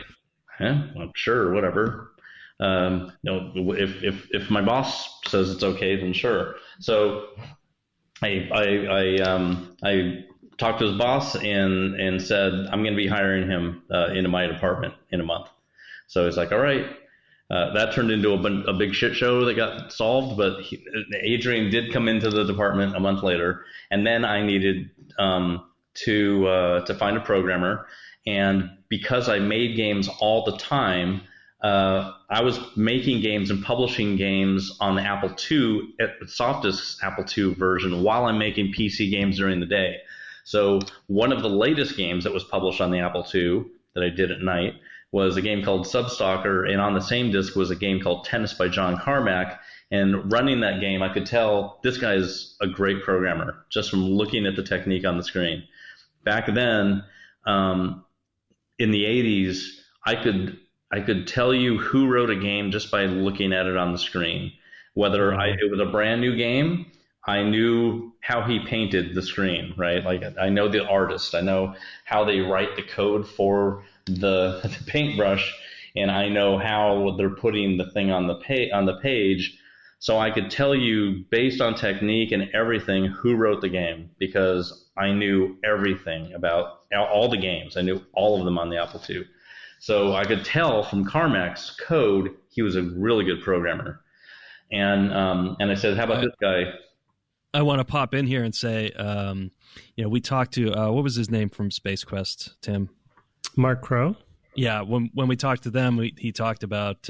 well, sure, whatever. No, if my boss says it's okay, then sure. So I talked to his boss and said I'm going to be hiring him into my department in a month. So he's like, all right. That turned into a big shit show that got solved, but Adrian did come into the department a month later, and then I needed to find a programmer, and because I made games all the time, I was making games and publishing games on the Apple II, at SoftDisk's Apple II version, while I'm making PC games during the day. So one of the latest games that was published on the Apple II that I did at night was a game called Substalker, and on the same disk was a game called Tennis by John Carmack. And running that game, I could tell this guy is a great programmer just from looking at the technique on the screen. Back then, in the 80s, I could tell you who wrote a game just by looking at it on the screen. Whether it was a brand new game, I knew how he painted the screen, right? Like I know the artist, I know how they write the code for the paintbrush, and I know how they're putting the thing on the page, so I could tell you based on technique and everything who wrote the game, because I knew everything about all the games. I knew all of them on the Apple II. So I could tell from Carmack's code he was a really good programmer. And I said, how about this guy? I want to pop in here and say, we talked to, what was his name from Space Quest, Tim? Mark Crow? Yeah, when we talked to them, he talked about,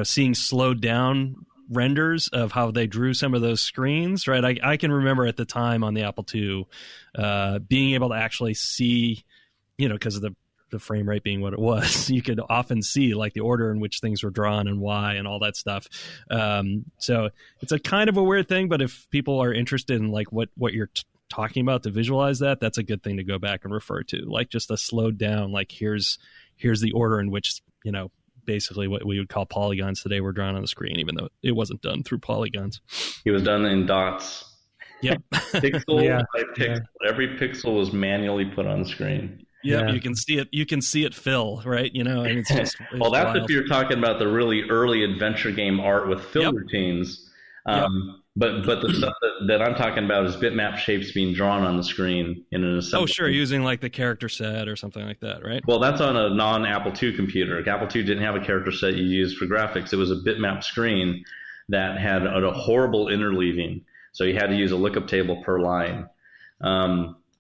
seeing slowed down renders of how they drew some of those screens, right? I can remember at the time on the Apple II being able to actually see, because of the frame rate being what it was, you could often see like the order in which things were drawn and why and all that stuff. So it's a kind of a weird thing, but if people are interested in like what you're talking about to visualize that, that's a good thing to go back and refer to, like just a slowed down, like here's the order in which, basically what we would call polygons today were drawn on the screen, even though it wasn't done through polygons. It was done in dots. Yep. Pixel by pixel. Yeah. Every pixel was manually put on the screen. Yeah, you can see it. You can see it fill, right? It's just well, that's wild. If you're talking about the really early adventure game art with fill routines. But the stuff that I'm talking about is bitmap shapes being drawn on the screen in an assembly. Oh, sure, using like the character set or something like that, right? Well, that's on a non-Apple II computer. Apple II didn't have a character set you used for graphics. It was a bitmap screen that had a horrible interleaving, so you had to use a lookup table per line.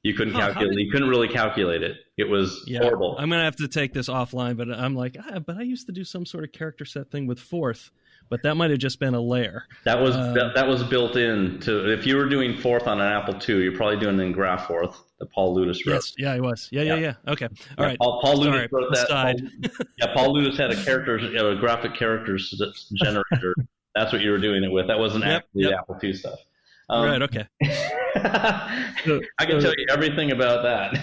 You couldn't calculate. You couldn't really calculate it. It was horrible. I'm gonna have to take this offline, but I'm like, but I used to do some sort of character set thing with Forth. But that might have just been a layer. That was built in to, if you were doing Forth on an Apple II, you're probably doing it in GraphForth that Paul Ludus wrote. Yes, yeah, he was. Yeah. Okay, all right. Paul Ludus wrote that. Paul Ludus had a graphic characters generator. That's what you were doing it with. That wasn't actually the Apple II stuff. Right. Okay. I can tell you everything about that.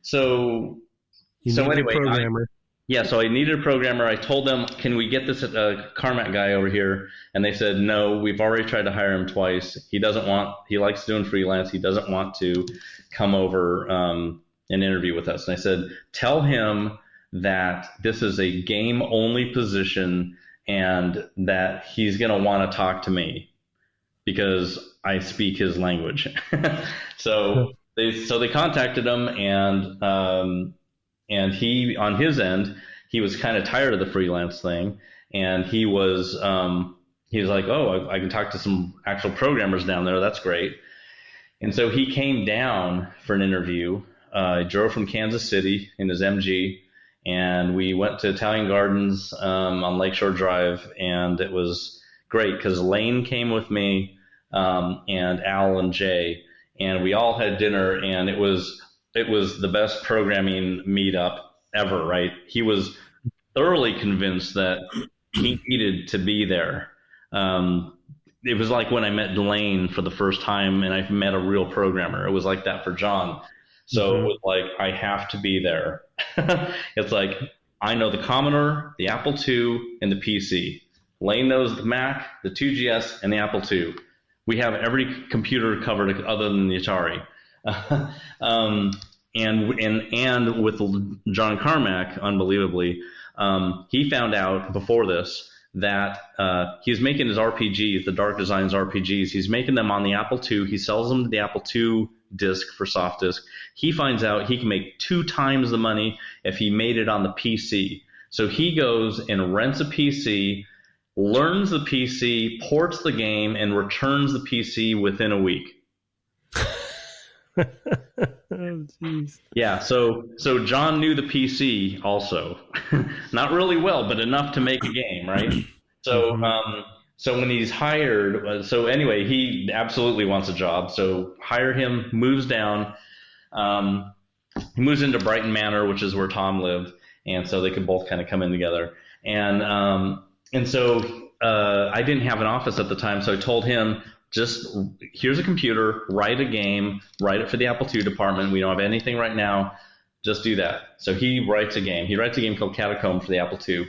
So anyway. Programmer. So I needed a programmer. I told them, can we get this Carmack guy over here? And they said, no, we've already tried to hire him twice. He likes doing freelance. He doesn't want to come over and interview with us. And I said, tell him that this is a game-only position and that he's going to want to talk to me because I speak his language. So they contacted him, and he, on his end, he was kind of tired of the freelance thing, and he was like, oh, I can talk to some actual programmers down there. That's great. And so he came down for an interview. He drove from Kansas City in his MG, and we went to Italian Gardens on Lakeshore Drive, and it was great because Lane came with me, and Al and Jay, and we all had dinner, and it was the best programming meetup ever, right? He was thoroughly convinced that he needed to be there. It was like when I met Lane for the first time and I met a real programmer. It was like that for John. So It was like, I have to be there. It's like, I know the Commodore, the Apple II, and the PC. Lane knows the Mac, the 2GS, and the Apple II. We have every computer covered other than the Atari. And with John Carmack, unbelievably, he found out before this that he was making his RPGs, the Dark Designs RPGs. He's making them on the Apple II. He sells them to the Apple II disk for soft disk. He finds out he can make 2 times the money if he made it on the PC. So he goes and rents a PC, learns the PC, ports the game, and returns the PC within a week. Oh, geez. Yeah, so John knew the PC also. Not really well, but enough to make a game, right? So so when he's hired, so anyway, he absolutely wants a job. So hire him, moves down. He moves into Brighton Manor, which is where Tom lived, and so they could both kind of come in together. And so I didn't have an office at the time, so I told him, just here's a computer, write a game, write it for the Apple II department. We don't have anything right now. Just do that. So he writes a game. He writes a game called Catacomb for the Apple II,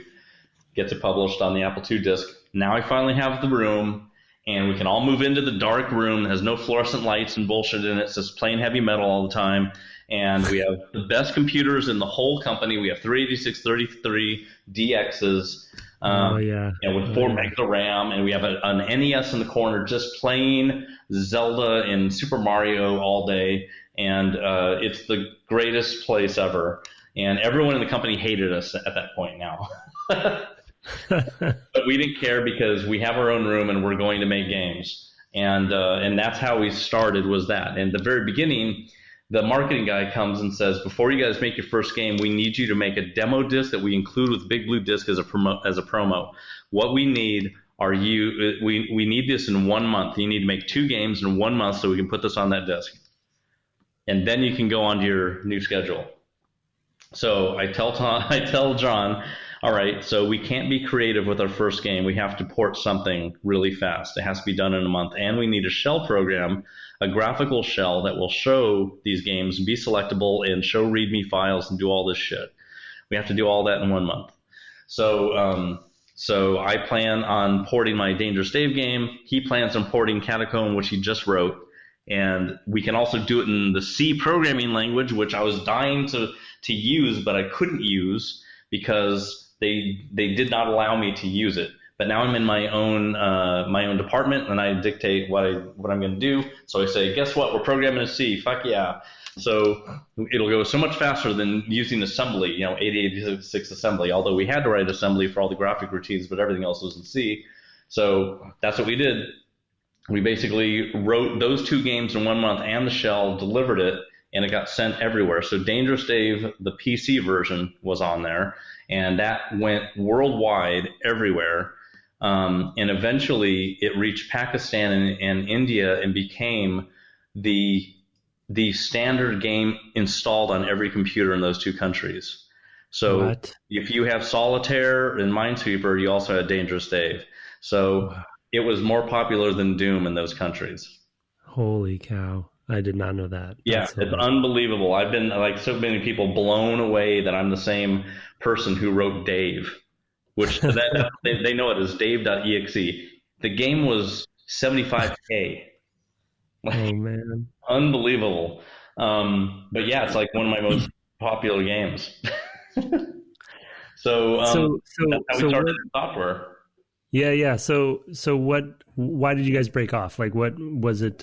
gets it published on the Apple II disk. Now I finally have the room, and we can all move into the dark room that has no fluorescent lights and bullshit in it. It's just plain heavy metal all the time. And we have the best computers in the whole company. We have 386 33 DXs. With 4 megs of RAM, and we have an NES in the corner just playing Zelda and Super Mario all day, and it's the greatest place ever. And everyone in the company hated us at that point now. But we didn't care because we have our own room and we're going to make games. And that's how we started, was that. And at the very beginning, the marketing guy comes and says, before you guys make your first game, we need you to make a demo disc that we include with Big Blue Disc as a promo. What we need we need this in 1 month. You need to make 2 games in 1 month so we can put this on that disc. And then you can go on to your new schedule. So I tell John, all right, so we can't be creative with our first game. We have to port something really fast. It has to be done in a month. And we need a shell program, a graphical shell that will show these games and be selectable and show README files and do all this shit. We have to do all that in 1 month. So I plan on porting my Dangerous Dave game. He plans on porting Catacomb, which he just wrote. And we can also do it in the C programming language, which I was dying to use, but I couldn't use because they did not allow me to use it. But now I'm in my own department, and I dictate what I'm going to do. So I say, guess what? We're programming in C. Fuck yeah! So it'll go so much faster than using assembly, 8086 assembly. Although we had to write assembly for all the graphic routines, but everything else was in C. So that's what we did. We basically wrote those 2 games in 1 month and the shell, delivered it, and it got sent everywhere. So Dangerous Dave, the PC version, was on there, and that went worldwide everywhere. And eventually it reached Pakistan and India and became the standard game installed on every computer in those 2 countries. So if you have Solitaire and Minesweeper, you also had Dangerous Dave. So it was more popular than Doom in those countries. Holy cow. I did not know that. It's unbelievable. I've been, like, so many people blown away that I'm the same person who wrote Dave, which they know it as Dave.exe. The game was $75K. Oh, man. Unbelievable. But yeah, it's like one of my most popular games. So that's how we started in software. Yeah. So why did you guys break off? Like, what was it?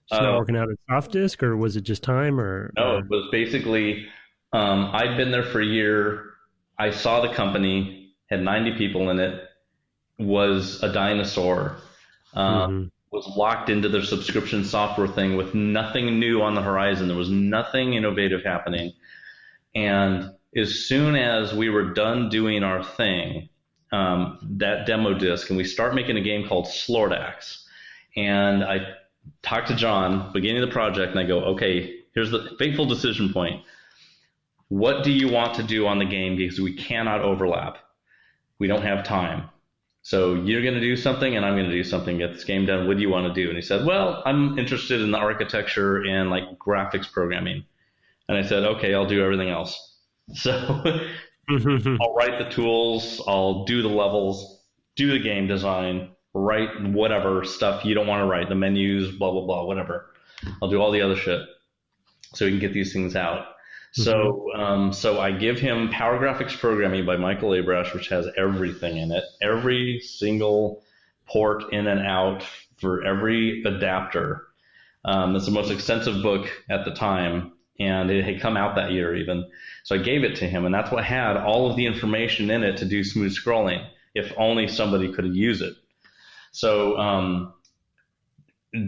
Just not working out at soft disk, or was it just time? No, it was basically, I'd been there for a year. I saw the company, had 90 people in it, was a dinosaur, was locked into their subscription software thing with nothing new on the horizon. There was nothing innovative happening. And as soon as we were done doing our thing, that demo disc, and we start making a game called SWotH. And I talked to John, beginning of the project, and I go, okay, here's the fateful decision point. What do you want to do on the game? Because we cannot overlap. We don't have time. So you're going to do something, and I'm going to do something. Get this game done. What do you want to do? And he said, well, I'm interested in the architecture and like graphics programming. And I said, okay, I'll do everything else. So I'll write the tools, I'll do the levels, do the game design, write whatever stuff you don't want to write, the menus, blah, blah, blah, whatever. I'll do all the other shit so we can get these things out. So I give him Power Graphics Programming by Michael Abrash, which has everything in it, every single port in and out for every adapter. It's the most extensive book at the time, and it had come out that year even. So I gave it to him, and that's what had all of the information in it to do smooth scrolling, if only somebody could use it. So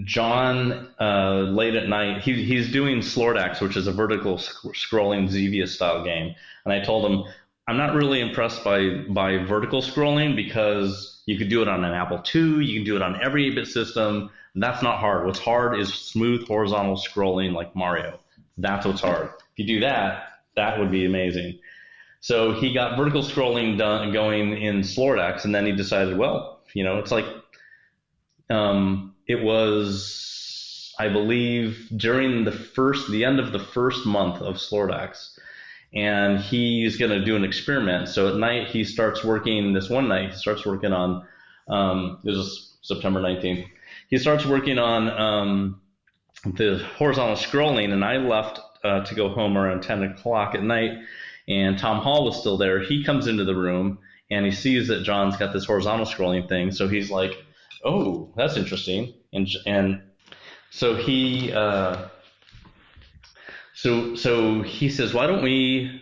John, late at night, he's doing SWotH, which is a vertical scrolling Xevious style game. And I told him, I'm not really impressed by vertical scrolling because you could do it on an Apple II, you can do it on every 8-bit system. That's not hard. What's hard is smooth horizontal scrolling like Mario. That's what's hard. If you do that, that would be amazing. So he got vertical scrolling going in SWotH, and then he decided, well, it's like, it was, I believe, during the end of the first month of SWotH, and he's going to do an experiment. So at night he starts working. This one night he starts working on. This is September 19th. He starts working on the horizontal scrolling, and I left to go home around 10 o'clock at night, and Tom Hall was still there. He comes into the room, and he sees that John's got this horizontal scrolling thing. So he's like, oh, that's interesting. And so he so he says, why don't we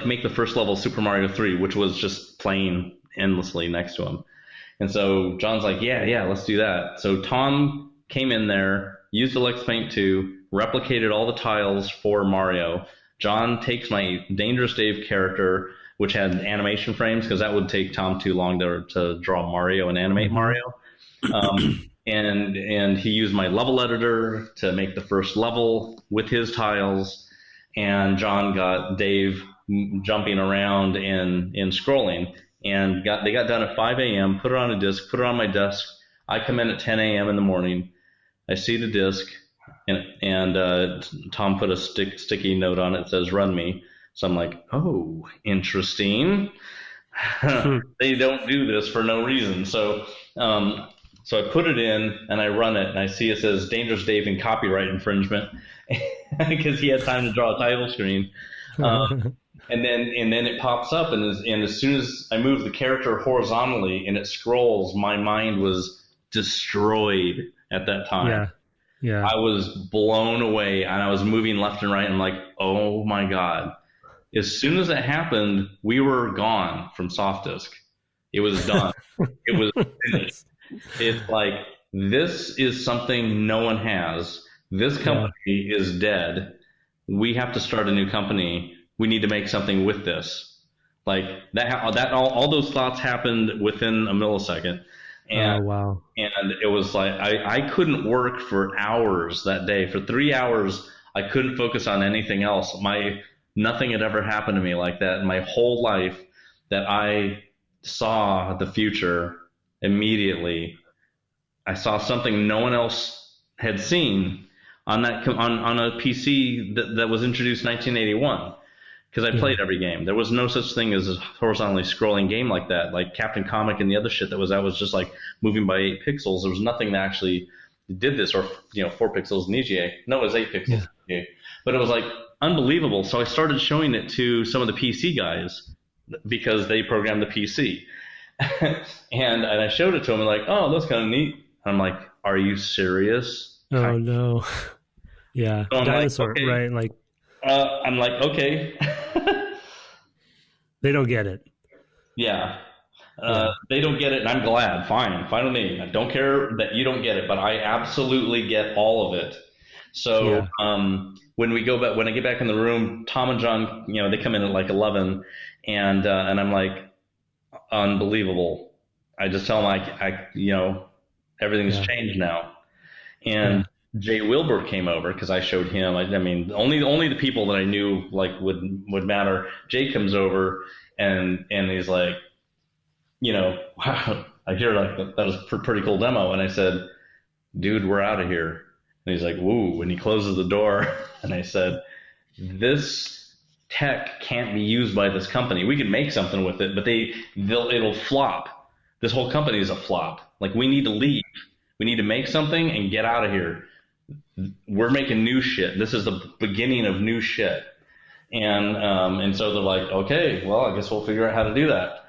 make the first level of Super Mario 3, which was just playing endlessly next to him. And so John's like, yeah, let's do that. So Tom came in there, used Alex Paint 2, replicated all the tiles for Mario. John takes my Dangerous Dave character, which had animation frames, because that would take Tom too long to draw Mario and animate Mario. And he used my level editor to make the first level with his tiles. And John got Dave jumping around and scrolling. And they got done at 5 a.m., put it on a disc, put it on my desk. I come in at 10 a.m. in the morning. I see the disc, and Tom put a sticky note on it that says, run me. So I'm like, oh, interesting. They don't do this for no reason. So I put it in, and I run it, and I see it says Dangerous Dave and copyright infringement because he had time to draw a title screen. And then it pops up, and as soon as I move the character horizontally and it scrolls, my mind was destroyed at that time. Yeah. I was blown away, and I was moving left and right. And I'm like, oh my God. As soon as that happened, we were gone from SoftDisk. It was done. It was finished. It's like, this is something no one has. This company is dead. We have to start a new company. We need to make something with this. Like that all those thoughts happened within a millisecond. And, oh, wow. And it was like, I couldn't work for hours that day. For 3 hours, I couldn't focus on anything else. Nothing had ever happened to me like that in my whole life, that I saw the future immediately. I saw something no one else had seen on a PC that was introduced in 1981. Because I played every game. There was no such thing as a horizontally scrolling game like that. Like Captain Comic and the other shit that was just like moving by 8 pixels. There was nothing that actually did this, or 4 pixels in EGA. No, it was 8 pixels. Yeah. But it was like unbelievable. So I started showing it to some of the PC guys because they programmed the PC. and I showed it to them, and like, oh, that's kind of neat. And I'm like, are you serious? Oh, no. Yeah. So Dinosaur, like, okay. Right? Like, I'm like, okay. They don't get it. Yeah. They don't get it, and I'm glad. Fine with me. I don't care that you don't get it, but I absolutely get all of it. So when I get back in the room, Tom and John, they come in at like 11, and I'm like, unbelievable. I just tell them everything's changed now, and Jay Wilbur came over because I showed him. I mean, only the people that I knew would matter. Jay comes over and he's like, wow, I hear that was a pretty cool demo. And I said, dude, we're out of here. And he's like, woo. And he closes the door. And I said, this tech can't be used by this company. We can make something with it, but it'll flop. This whole company is a flop. Like, we need to leave. We need to make something and get out of here. We're making new shit. This is the beginning of new shit. And so they're like, okay, well, I guess we'll figure out how to do that.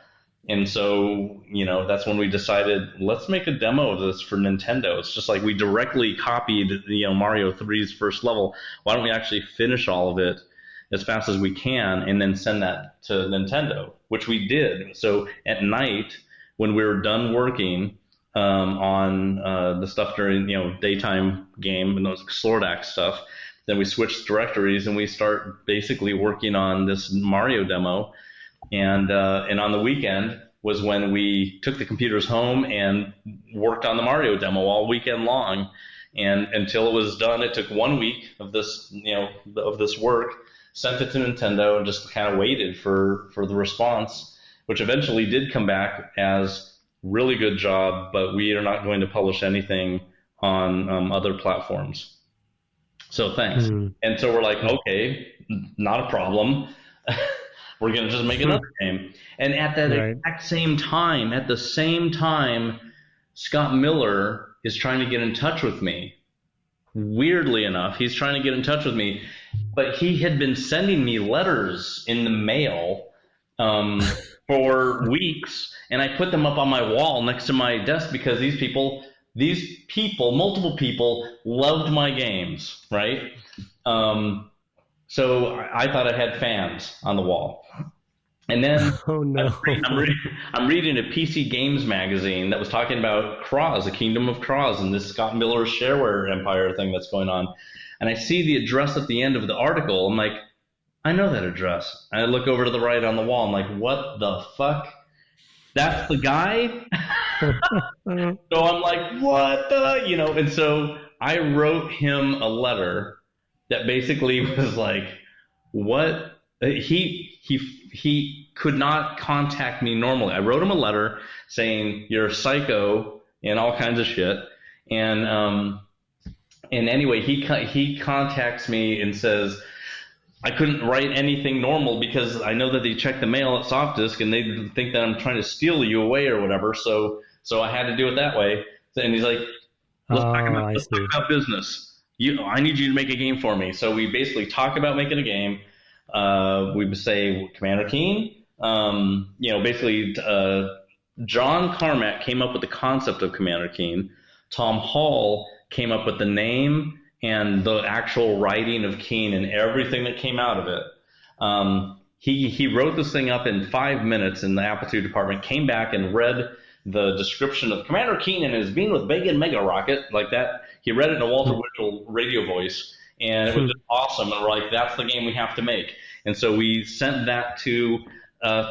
And so, that's when we decided, let's make a demo of this for Nintendo. It's just like we directly copied, Mario 3's first level. Why don't we actually finish all of it as fast as we can and then send that to Nintendo, which we did. So at night, when we were done working on the stuff during, daytime game and those Slordax stuff, then we switched directories and we start basically working on this Mario demo. And on the weekend was when we took the computers home and worked on the Mario demo all weekend long. And until it was done, it took 1 week of this, of this work, sent it to Nintendo, and just kind of waited for the response, which eventually did come back as really good job, but we are not going to publish anything on other platforms. So thanks. Mm-hmm. And so we're like, okay, not a problem. We're going to just make another game. And at that exact same time, Scott Miller is trying to get in touch with me. weirdly enough, he's trying to get in touch with me, but he had been sending me letters in the mail for weeks, and I put them up on my wall next to my desk because these people, multiple people, loved my games, right? So I thought I had fans on the wall. And then oh, no. I'm reading a PC Games magazine that was talking about Cross, the Kingdom of Cross, and this Scott Miller's shareware empire thing that's going on. And I see the address at the end of the article. I'm like, I know that address. And I look over to the right on the wall. I'm like, what the fuck? That's the guy? So I'm like, what the, and so I wrote him a letter that basically was like, what? He could not contact me normally. I wrote him a letter saying you're a psycho and all kinds of shit. And anyway, he contacts me and says I couldn't write anything normal because I know that they check the mail at SoftDisk and they think that I'm trying to steal you away or whatever. So I had to do it that way. And he's like, let's talk about business. I need you to make a game for me. So we basically talk about making a game. We would say Commander Keen. Basically, John Carmack came up with the concept of Commander Keen. Tom Hall came up with the name and the actual writing of Keen and everything that came out of it. He wrote this thing up in 5 minutes in the Aptitude department, came back and read the description of Commander Keen and his being with Big and Mega Rocket like that. He read it in a Walter Winchell radio voice. And it was just awesome. And we're like, that's the game we have to make. And so we sent that to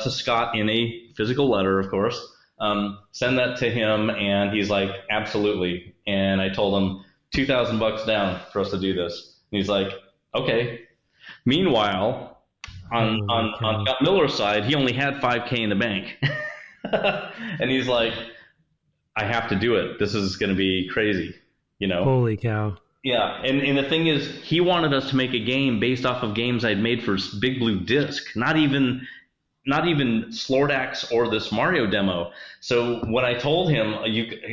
Scott in a physical letter, of course. Send that to him, and he's like, absolutely. And I told him $2,000 down for us to do this. And he's like, okay. Meanwhile, on Scott Miller's side, he only had $5K in the bank. And he's like, I have to do it. This is going to be crazy, Holy cow. Yeah, and the thing is, he wanted us to make a game based off of games I'd made for Big Blue Disc, not even Slordax or this Mario demo. So when I told him,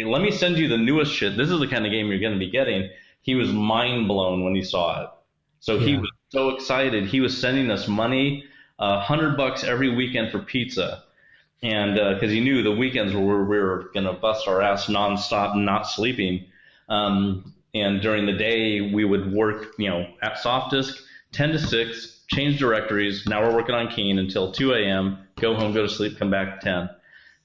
let me send you the newest shit, this is the kind of game you're going to be getting, he was mind blown when he saw it. So he was so excited. He was sending us money, $100 every weekend for pizza. And because he knew the weekends were we were going to bust our ass nonstop and not sleeping. And during the day, we would work, at SoftDisk, 10 to 6, change directories. Now we're working on Keen until 2 a.m., go home, go to sleep, come back at 10.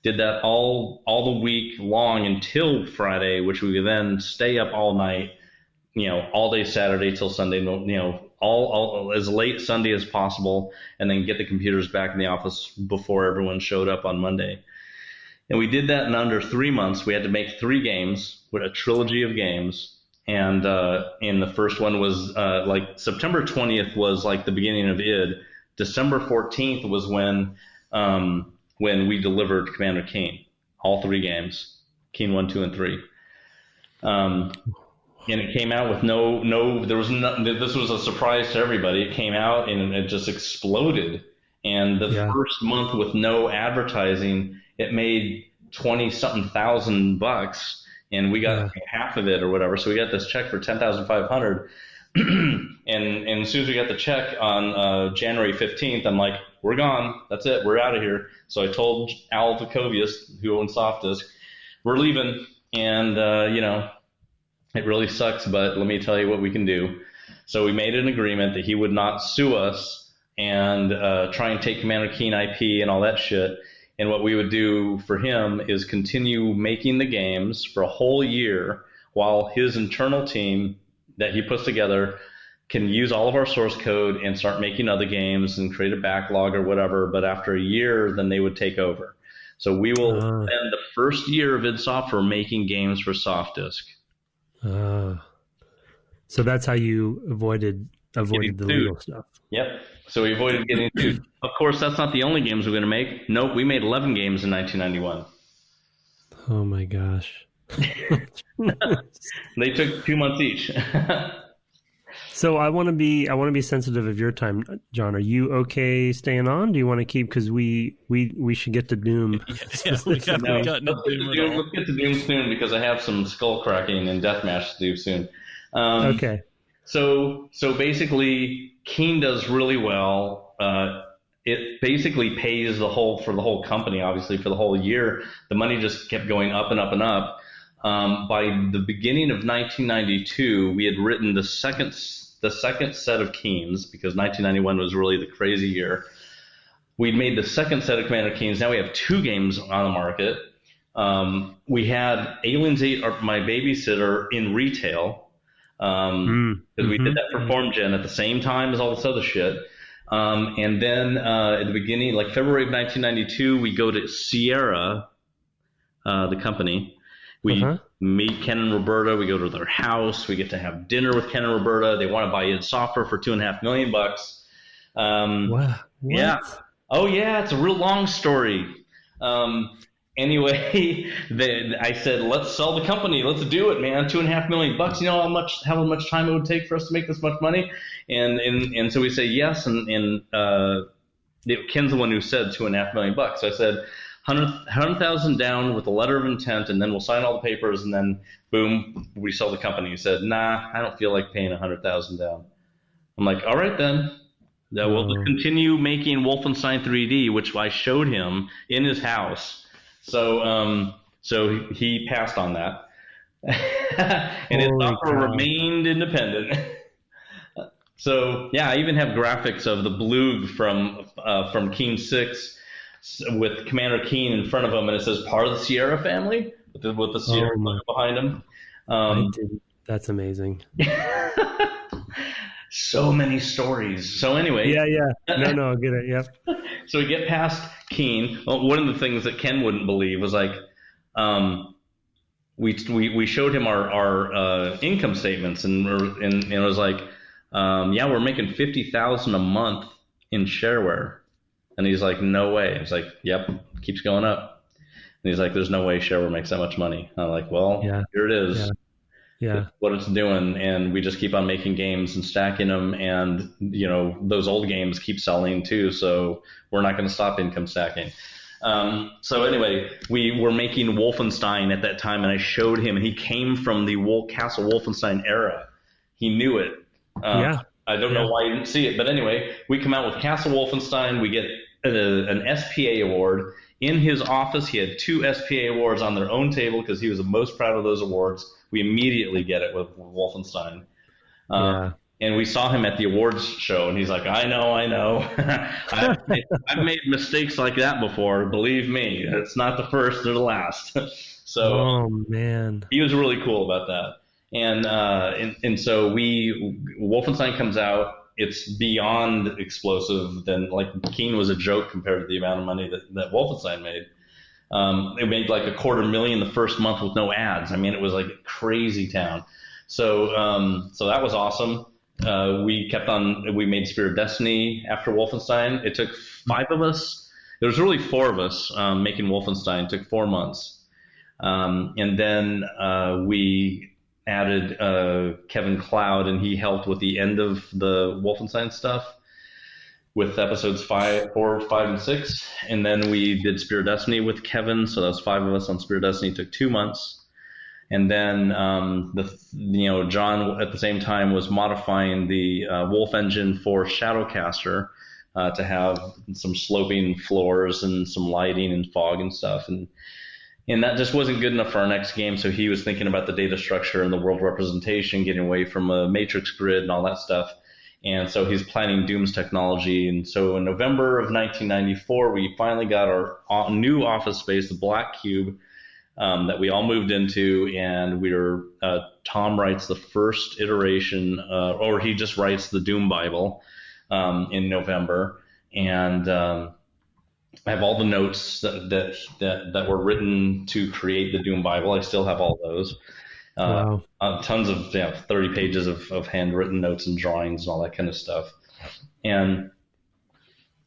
Did that all the week long until Friday, which we would then stay up all night, all day Saturday till Sunday, all as late Sunday as possible, and then get the computers back in the office before everyone showed up on Monday. And we did that in under 3 months. We had to make 3 games, with a trilogy of games. And the first one was like September 20th was like the beginning of id. December 14th was when we delivered Commander Keen, all 3 games, Keen 1, 2, and 3. And it came out with this was a surprise to everybody. It came out and it just exploded. And the first month with no advertising, it made $20-something thousand bucks. And we got half of it or whatever. So we got this check for $10,500. and as soon as we got the check on January 15th, I'm like, we're gone. That's it. We're out of here. So I told Al Vukovius, who owns SoftDisk, we're leaving. And, it really sucks, but let me tell you what we can do. So we made an agreement that he would not sue us and try and take Commander Keen IP and all that shit. And what we would do for him is continue making the games for a whole year while his internal team that he puts together can use all of our source code and start making other games and create a backlog or whatever. But after a year, then they would take over. So we will spend the first year of id Software making games for SoftDisk. So that's how you avoided the legal stuff. Yep. So we avoided getting sued. Of course, that's not the only games we're going to make. Nope, we made 11 games in 1991. Oh my gosh. They took 2 months each. So I want to be sensitive of your time, John. Are you okay staying on? Do you want to keep, because we should get to Doom. Let's get to Doom soon because I have some skull cracking and deathmatch to do soon. Okay. So basically, Keen does really well. It basically pays for the whole company, obviously, for the whole year. The money just kept going up and up and up. By the beginning of 1992, we had written the second set of Keens, because 1991 was really the crazy year. We'd made the second set of Commander Keens. Now we have 2 games on the market. We had Aliens 8, My Babysitter, in retail. Because we did that for Form Gen at the same time as all this other shit. And then at the beginning, like February of 1992, we go to Sierra, the company. We meet Ken and Roberta. We go to their house. We get to have dinner with Ken and Roberta. They want to buy id Software for $2.5 million. Wow. Yeah. Oh yeah, it's a real long story. Anyway, I said, let's sell the company. Let's do it, man. $2.5 million. You know how much time it would take for us to make this much money? And so we say yes. And Ken's the one who said $2.5 million. So I said, 100,000 down with a letter of intent, and then we'll sign all the papers, and then boom, we sell the company. He said, nah, I don't feel like paying 100,000 down. I'm like, all right then. We'll continue making Wolfenstein 3D, which I showed him in his house. So he passed on that, and his software remained independent. So yeah, I even have graphics of the Blug from Keen 6. With Commander Keen in front of him, and it says part of the Sierra family with the Sierra behind him. That's amazing. So many stories. So anyway. Yeah. No, I get it. Yep. So we get past Keen. One of the things that Ken wouldn't believe was like, we showed him our income statements, and it was like, we're making $50,000 a month in shareware. And he's like, no way. It's like, yep, keeps going up. And he's like, there's no way shareware makes that much money. And I'm like, well, here it is. Yeah. What it's doing. And we just keep on making games and stacking them. And, those old games keep selling too. So we're not going to stop income stacking. So anyway, we were making Wolfenstein at that time. And I showed him, and he came from the Castle Wolfenstein era. He knew it. I don't know why you didn't see it, but anyway, we come out with Castle Wolfenstein. We get an SPA award. In his office, he had 2 SPA awards on their own table because he was the most proud of those awards. We immediately get it with Wolfenstein. And we saw him at the awards show, and he's like, I know. I've made mistakes like that before. Believe me, it's not the first or the last. So man, he was really cool about that. And so Wolfenstein comes out. It's beyond explosive. Then like Keen was a joke compared to the amount of money that Wolfenstein made. It made like $250,000 the first month with no ads. I mean, it was like a crazy town. So that was awesome. We made Spirit of Destiny after Wolfenstein. It took 5 of us. There was really 4 of us making Wolfenstein. It took 4 months. And then we added Kevin Cloud, and he helped with the end of the Wolfenstein stuff with episodes 4, 5, and 6. And then we did Spirit of Destiny with Kevin, so that was 5 of us on Spirit of Destiny. It took 2 months. And then John at the same time was modifying the Wolf engine for Shadowcaster to have some sloping floors and some lighting and fog and stuff. And that just wasn't good enough for our next game, so he was thinking about the data structure and the world representation, getting away from a matrix grid and all that stuff. And so he's planning Doom's technology. And so in November of 1994, we finally got our new office space, the Black Cube, that we all moved into. And Tom writes the first iteration, or he just writes the Doom Bible in November. And I have all the notes that were written to create the Doom Bible. I still have all those. Wow. Tons of 30 pages of handwritten notes and drawings and all that kind of stuff. And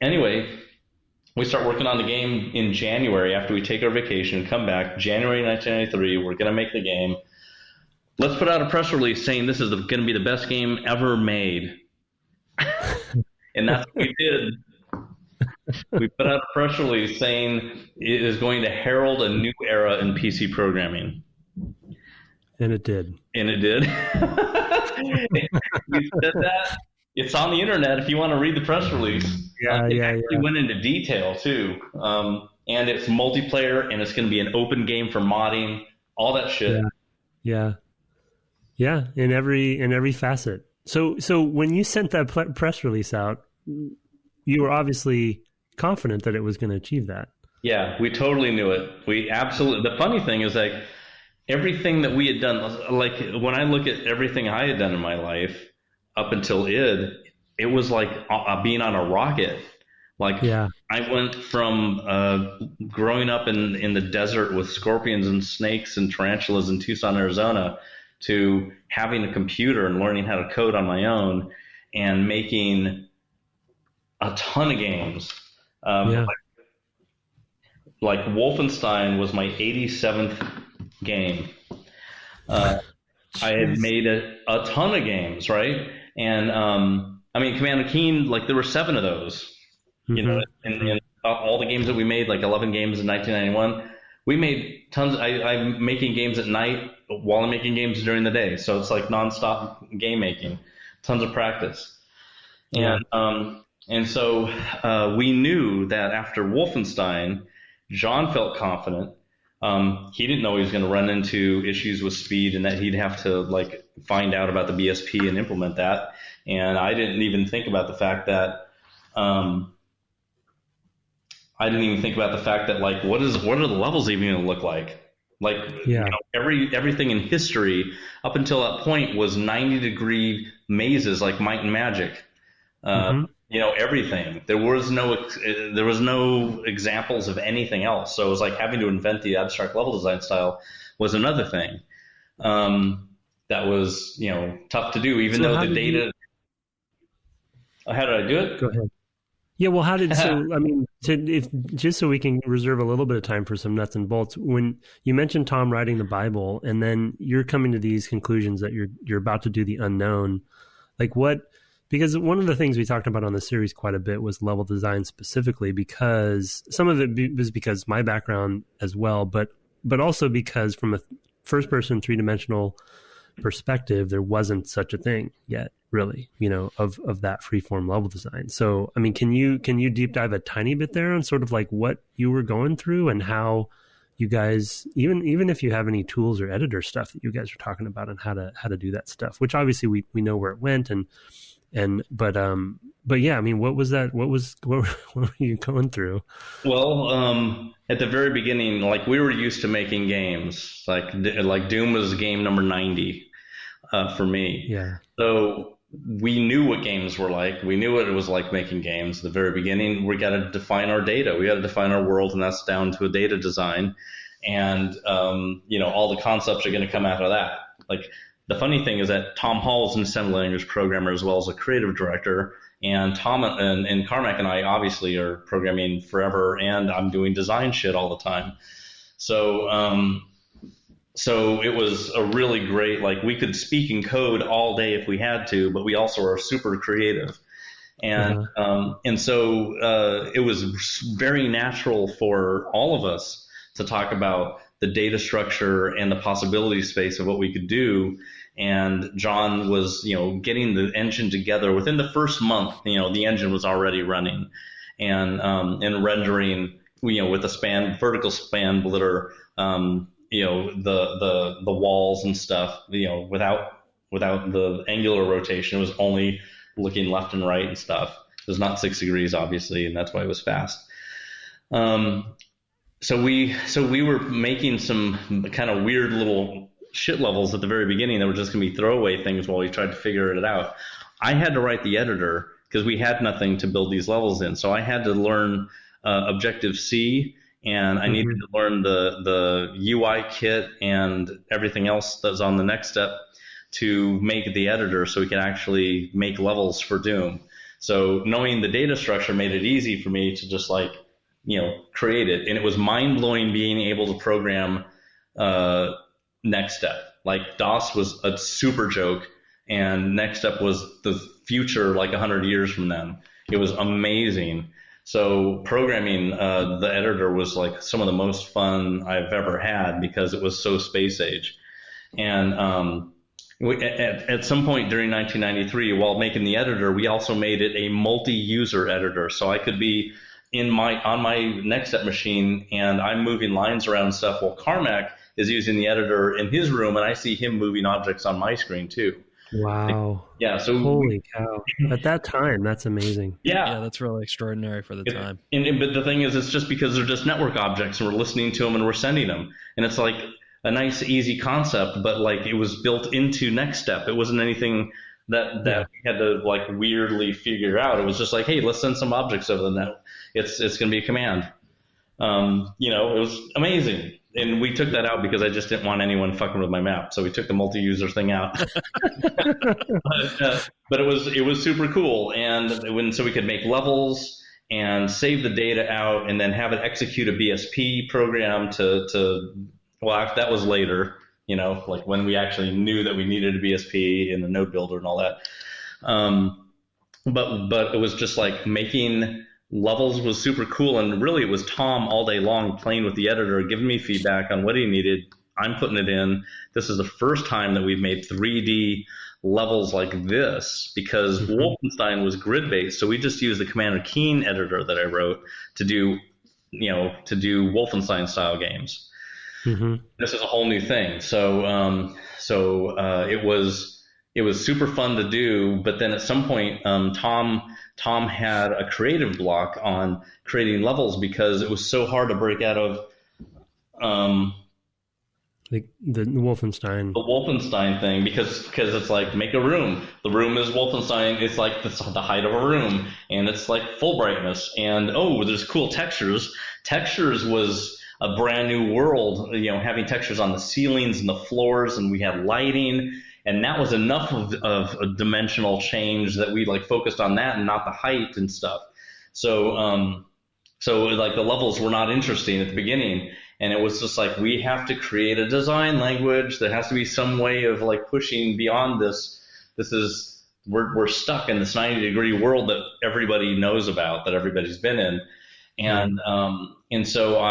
anyway, we start working on the game in January after we take our vacation, come back. January 1993, we're going to make the game. Let's put out a press release saying this is going to be the best game ever made. And that's what we did. We put out a press release saying it is going to herald a new era in PC programming. And it did. And it did. You said that. It's on the internet if you want to read the press release. It actually went into detail too. And it's multiplayer, and it's going to be an open game for modding, all that shit. Yeah. In every facet. So when you sent that press release out, you were obviously confident that it was going to achieve that. Yeah, we totally knew it. We absolutely. The funny thing is, like, everything that we had done, like when I look at everything I had done in my life up until it was like being on a rocket. Like, I went from growing up in the desert with scorpions and snakes and tarantulas in Tucson, Arizona, to having a computer and learning how to code on my own and making a ton of games. Like Wolfenstein was my 87th game. I had made a ton of games, right? And I mean, Commander Keen, like there were 7 of those. You know, and all the games that we made, like 11 games in 1991, we made tons. I'm making games at night while I'm making games during the day. So it's like nonstop game making, tons of practice. And so we knew that after Wolfenstein, John felt confident. He didn't know he was going to run into issues with speed and that he'd have to like find out about the BSP and implement that. And I didn't even think about the fact that like what are the levels even going to look like? Like you know, everything in history up until that point was 90-degree mazes like Might and Magic. You know, everything. There was no examples of anything else. So it was like having to invent the abstract level design style was another thing that was, you know, tough to do. Even though the data. How did I do it? Go ahead. Yeah, well, I mean, just so we can reserve a little bit of time for some nuts and bolts, when you mentioned Tom writing the Bible, and then you're coming to these conclusions that you're about to do the unknown, like what? Because one of the things we talked about on the series quite a bit was level design specifically, because some of it was because my background as well, but also because from a first-person 3-dimensional perspective, there wasn't such a thing yet, really, you know, of that freeform level design. So, I mean, can you deep dive a tiny bit there on sort of like what you were going through and how you guys, even if you have any tools or editor stuff that you guys are talking about and how to do that stuff, which obviously we know where it went but yeah, I mean, what were you going through? Well, at the very beginning, like we were used to making games, like Doom was game number 90 for me. Yeah. So we knew what games were like. We knew what it was like making games. At the very beginning, we got to define our data. We got to define our world, and that's down to a data design. And you know, all the concepts are going to come out of that. Like, the funny thing is that Tom Hall is an assembly language programmer as well as a creative director, and Tom and Carmack and I obviously are programming forever, and I'm doing design shit all the time. So so it was a really great, like we could speak in code all day if we had to, but we also are super creative. And and so it was very natural for all of us to talk about the data structure and the possibility space of what we could do. And John was, you know, getting the engine together within the first month. You know, the engine was already running and rendering, you know, with a vertical span splitter, you know, the walls and stuff, you know, without the angular rotation. It was only looking left and right and stuff. It was not 6 degrees, obviously, and that's why it was fast. So we were making some kind of weird little shit levels at the very beginning that were just going to be throwaway things while we tried to figure it out. I had to write the editor because we had nothing to build these levels in. So I had to learn Objective-C, and I needed to learn the UI kit and everything else that's on the next step to make the editor so we could actually make levels for Doom. So knowing the data structure made it easy for me to just like, you know, create it. And it was mind-blowing being able to program Next Step. Like DOS was a super joke, and Next Step was the future like 100 years from then. It was amazing. So programming the editor was like some of the most fun I've ever had because it was so space age. And at some point during 1993, while making the editor, we also made it a multi-user editor. So I could be on my NextStep machine, and I'm moving lines around and stuff, while Carmack is using the editor in his room, and I see him moving objects on my screen too. Wow. Yeah. So holy cow! At that time, that's amazing. Yeah, that's really extraordinary for the time. But the thing is, it's just because they're just network objects, and we're listening to them and we're sending them, and it's like a nice, easy concept, but like it was built into NextStep. It wasn't anything that we had to like weirdly figure out. It was just like, hey, let's send some objects over the net. It's going to be a command. It was amazing. And we took that out because I just didn't want anyone fucking with my map. So we took the multi-user thing out. But it was super cool. And so we could make levels and save the data out and then have it execute a BSP program that was later, like when we actually knew that we needed a BSP in the node builder and all that. But it was just like making levels was super cool, and really it was Tom all day long playing with the editor, giving me feedback on what he needed. I'm putting it in. This is the first time that we've made 3D levels like this, because Wolfenstein was grid-based, so we just used the Commander Keen editor that I wrote to do Wolfenstein-style games. Mm-hmm. This is a whole new thing. So it was super fun to do, but then at some point, Tom had a creative block on creating levels because it was so hard to break out of the Wolfenstein thing, because it's like, make a room. The room is Wolfenstein. It's like the height of a room, and it's like full brightness. And there's cool textures. Textures was a brand new world. Having textures on the ceilings and the floors, and we had lighting. And that was enough of a dimensional change that we like focused on that and not the height and stuff. So like the levels were not interesting at the beginning, and it was just like, we have to create a design language. There has to be some way of like pushing beyond this. We're stuck in this 90-degree world that everybody knows about, that everybody's been in. And so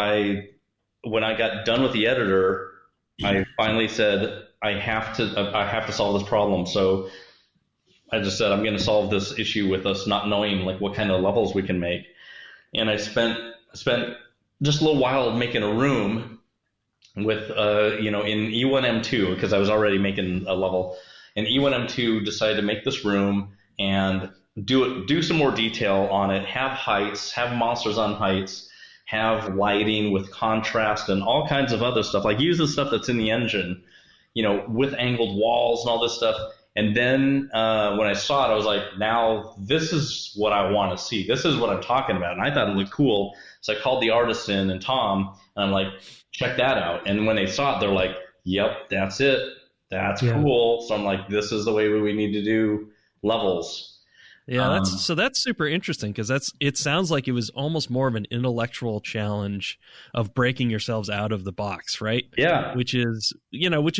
when I got done with the editor, I finally said, I have to solve this problem. So I just said, I'm going to solve this issue with us not knowing like what kind of levels we can make. And I spent just a little while making a room with, in E1M2, because I was already making a level. And E1M2 decided to make this room and do some more detail on it, have heights, have monsters on heights, have lighting with contrast and all kinds of other stuff. Like use the stuff that's in the engine, with angled walls and all this stuff. And then when I saw it, I was like, now this is what I want to see. This is what I'm talking about. And I thought it looked cool. So I called the artist in and Tom, and I'm like, check that out. And when they saw it, they're like, yep, that's it. That's cool. So I'm like, this is the way we need to do levels. Yeah, that's super interesting, because it sounds like it was almost more of an intellectual challenge of breaking yourselves out of the box, right? Yeah. Which is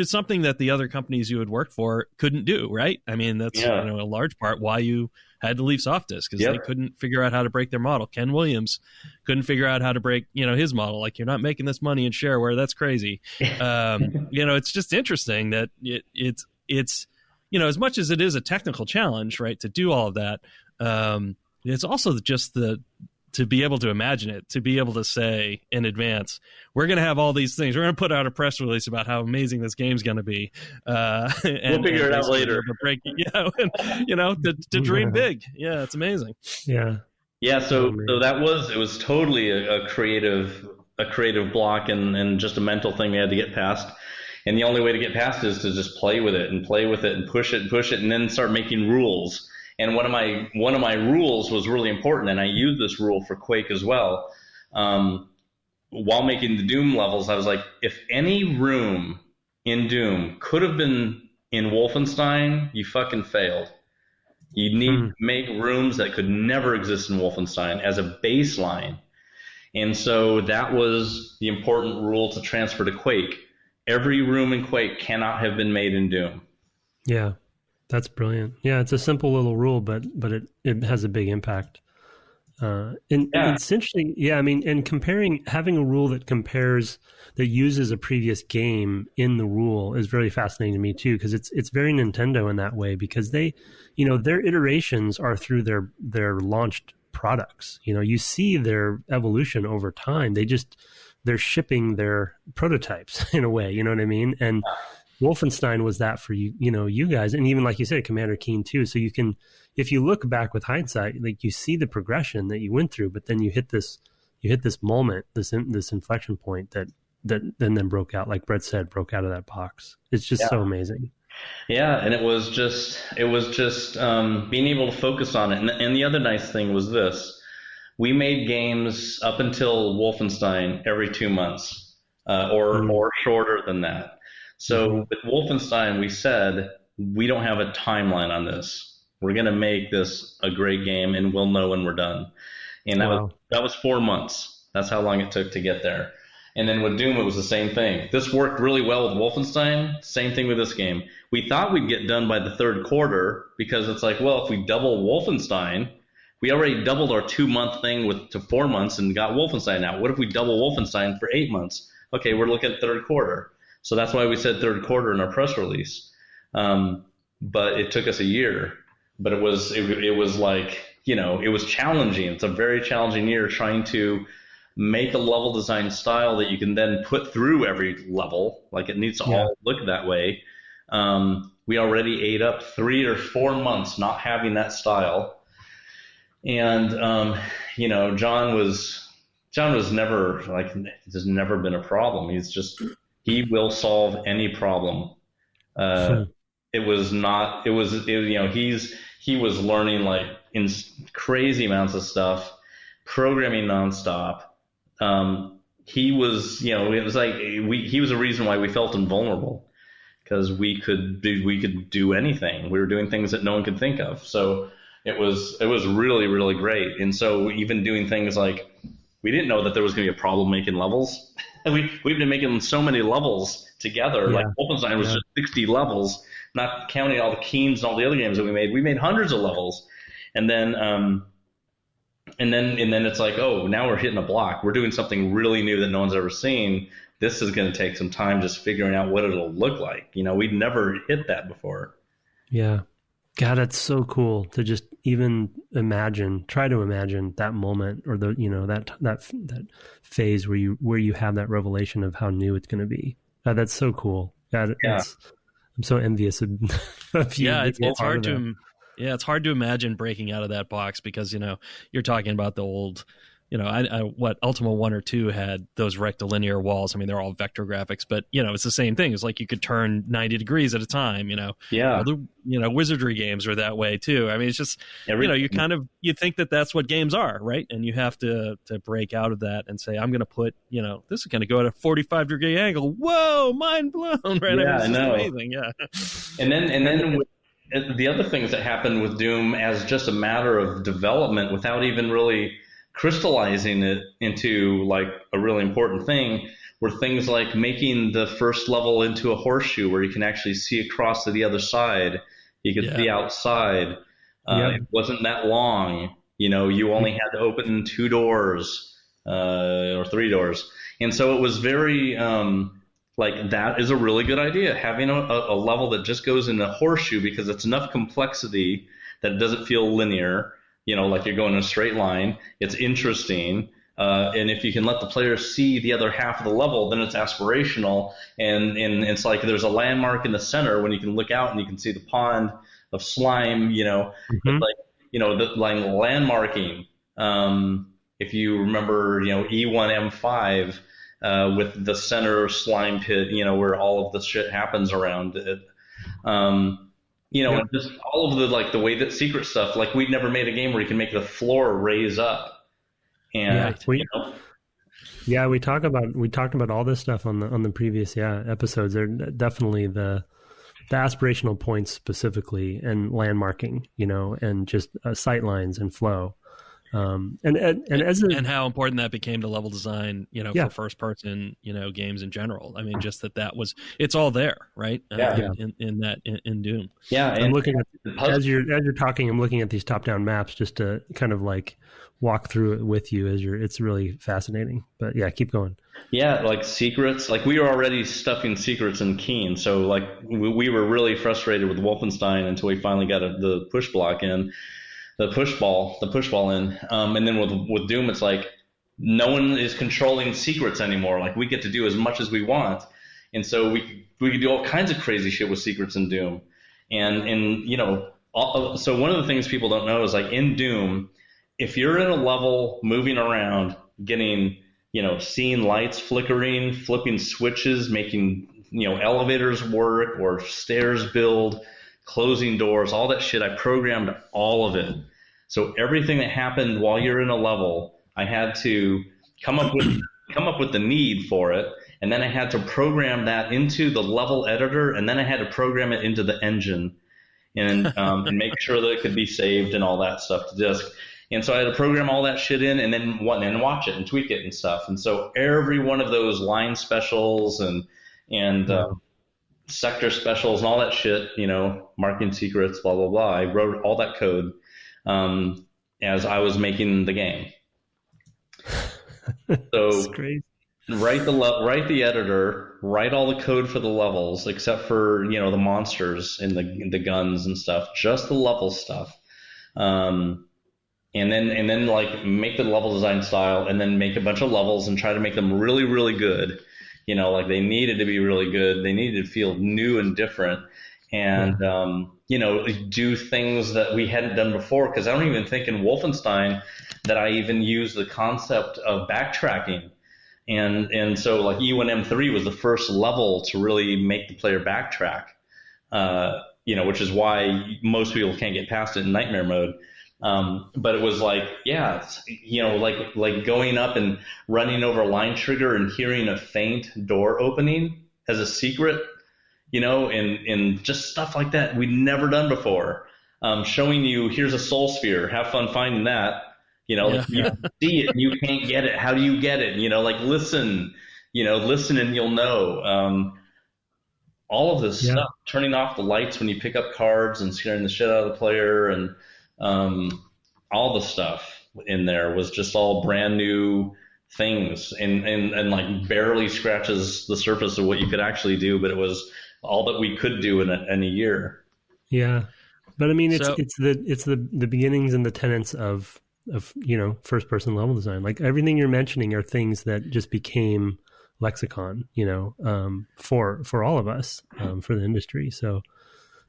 something that the other companies you had worked for couldn't do, right? I mean, that's a large part why you had to leave Softdisk, because they couldn't figure out how to break their model. Ken Williams couldn't figure out how to break, his model. Like, you're not making this money in shareware. That's crazy. It's just interesting that it's as much as it is a technical challenge, right, to do all of that, it's also just to be able to imagine it, to be able to say in advance, we're going to have all these things. We're going to put out a press release about how amazing this game's going to be. We'll figure it out later. To dream big. Yeah, it's amazing. Yeah. Yeah. So it was totally a creative block and just a mental thing we had to get past. And the only way to get past it is to just play with it and push it and then start making rules. And one of my rules was really important, and I used this rule for Quake as well. While making the Doom levels, I was like, if any room in Doom could have been in Wolfenstein, you fucking failed. You need to make rooms that could never exist in Wolfenstein as a baseline. And so that was the important rule to transfer to Quake. Every room in Quake cannot have been made in Doom. Yeah, that's brilliant. Yeah, it's a simple little rule, but it has a big impact. Essentially, yeah, I mean, and having a rule that uses a previous game in the rule is very fascinating to me too, because it's very Nintendo in that way, because they, their iterations are through their launched products. You see their evolution over time. They're shipping their prototypes in a way, you know what I mean? And Wolfenstein was that for you guys, and even like you said, Commander Keen too. So you can, if you look back with hindsight, like you see the progression that you went through, but then you hit this moment, this inflection point that then broke out, like Brett said, broke out of that box. It's just so amazing. Yeah, and it was just being able to focus on it. And the other nice thing was this: we made games up until Wolfenstein every 2 months, or shorter than that. So with Wolfenstein, we said, we don't have a timeline on this. We're going to make this a great game, and we'll know when we're done. And that was 4 months. That's how long it took to get there. And then with Doom, it was the same thing. This worked really well with Wolfenstein. Same thing with this game. We thought we'd get done by the third quarter, because it's like, well, if we double Wolfenstein, we already doubled our 2-month thing to 4 months and got Wolfenstein out. What if we double Wolfenstein for 8 months? Okay, we're looking at third quarter. So that's why we said third quarter in our press release. But it took us a year. But it was like, it was challenging. It's a very challenging year trying to make a level design style that you can then put through every level. Like, it needs to all look that way. We already ate up 3 or 4 months not having that style. And, John was never, like, there's never been a problem. He will solve any problem. He was learning like in crazy amounts of stuff, programming nonstop. He was, it was like he was a reason why we felt invulnerable, because we could do anything. We were doing things that no one could think of. So it was really, really great. And so even doing things like, we didn't know that there was going to be a problem making levels. We've been making so many levels together. Like Wolfenstein was just 60 levels, not counting all the Keens and all the other games that we made. We made hundreds of levels, and then it's like, oh, now we're hitting a block. We're doing something really new that no one's ever seen. This is going to take some time just figuring out what it'll look like. We'd never hit that before. Yeah. God, it's so cool to just even try to imagine that moment, or that phase where you have that revelation of how new it's going to be. God, that's so cool. God, I'm so envious of you. Yeah, it's hard to. Yeah, it's hard to imagine breaking out of that box, because you're talking about the old. Ultima 1 or 2 had those rectilinear walls. I mean, they're all vector graphics, but it's the same thing. It's like you could turn 90 degrees at a time. Yeah. All the wizardry games are that way too. I mean, it's just you think that that's what games are, right? And you have to break out of that and say, I'm going to put this is going to go at a 45-degree angle. Whoa, mind blown, right? Yeah, I know. Amazing, yeah. And then the other things that happened with Doom as just a matter of development, without even really crystallizing it into like a really important thing, were things like making the first level into a horseshoe where you can actually see across to the other side. You could see outside. It wasn't that long. You only had to open 2 doors or 3 doors. And so it was very like, that is a really good idea, having a level that just goes in a horseshoe, because it's enough complexity that it doesn't feel linear. Like you're going in a straight line. It's interesting. And if you can let the player see the other half of the level, then it's aspirational. And it's like there's a landmark in the center when you can look out and you can see the pond of slime, It's like, the landmarking. If you remember, E1 M5 with the center slime pit, where all of the shit happens around it. And just all of the way that secret stuff, like we'd never made a game where you can make the floor raise up. And we talked about all this stuff on the previous episodes. They're definitely the aspirational points specifically, and landmarking, and just sight lines and flow. And how important that became to level design, for first person, games in general. I mean, just it's all there, right? In Doom. Yeah. I'm looking at, as you're talking, I'm looking at these top down maps just to kind of like walk through it with you it's really fascinating. But yeah, keep going. Yeah. Like secrets, like we were already stuffing secrets in Keen. So like we were really frustrated with Wolfenstein until we finally got the push ball in. And then with Doom, it's like no one is controlling secrets anymore. Like we get to do as much as we want. And so we could do all kinds of crazy shit with secrets in Doom. So one of the things people don't know is like in Doom, if you're in a level moving around, getting, seeing lights flickering, flipping switches, making, elevators work or stairs build, closing doors, all that shit, I programmed all of it. So everything that happened while you're in a level, I had to come up with the need for it, and then I had to program that into the level editor, and then I had to program it into the engine, and make sure that it could be saved and all that stuff to disk. And so I had to program all that shit in, and then watch it and tweak it and stuff. And so every one of those line specials and sector specials and all that shit, marking secrets, blah, blah, blah. I wrote all that code as I was making the game. So write the editor, write all the code for the levels, except for, the monsters and the guns and stuff, just the level stuff. And then like make the level design style, and then make a bunch of levels and try to make them really, really good. Like they needed to be really good. They needed to feel new and different, and do things that we hadn't done before. Because I don't even think in Wolfenstein that I even used the concept of backtracking, and so like E1M3 was the first level to really make the player backtrack. Which is why most people can't get past it in nightmare mode. But it was like, like going up and running over a line trigger and hearing a faint door opening as a secret, and just stuff like that we'd never done before. Showing you, here's a soul sphere, have fun finding that, you see it and you can't get it. How do you get it? Listen and you'll know. All of this stuff, turning off the lights when you pick up cards and scaring the shit out of the player, and all the stuff in there was just all brand new things, and like barely scratches the surface of what you could actually do, but it was all that we could do in a year. Yeah, but I mean, it's the beginnings and the tenets of first person level design. Like everything you're mentioning are things that just became lexicon, for all of us, for the industry. So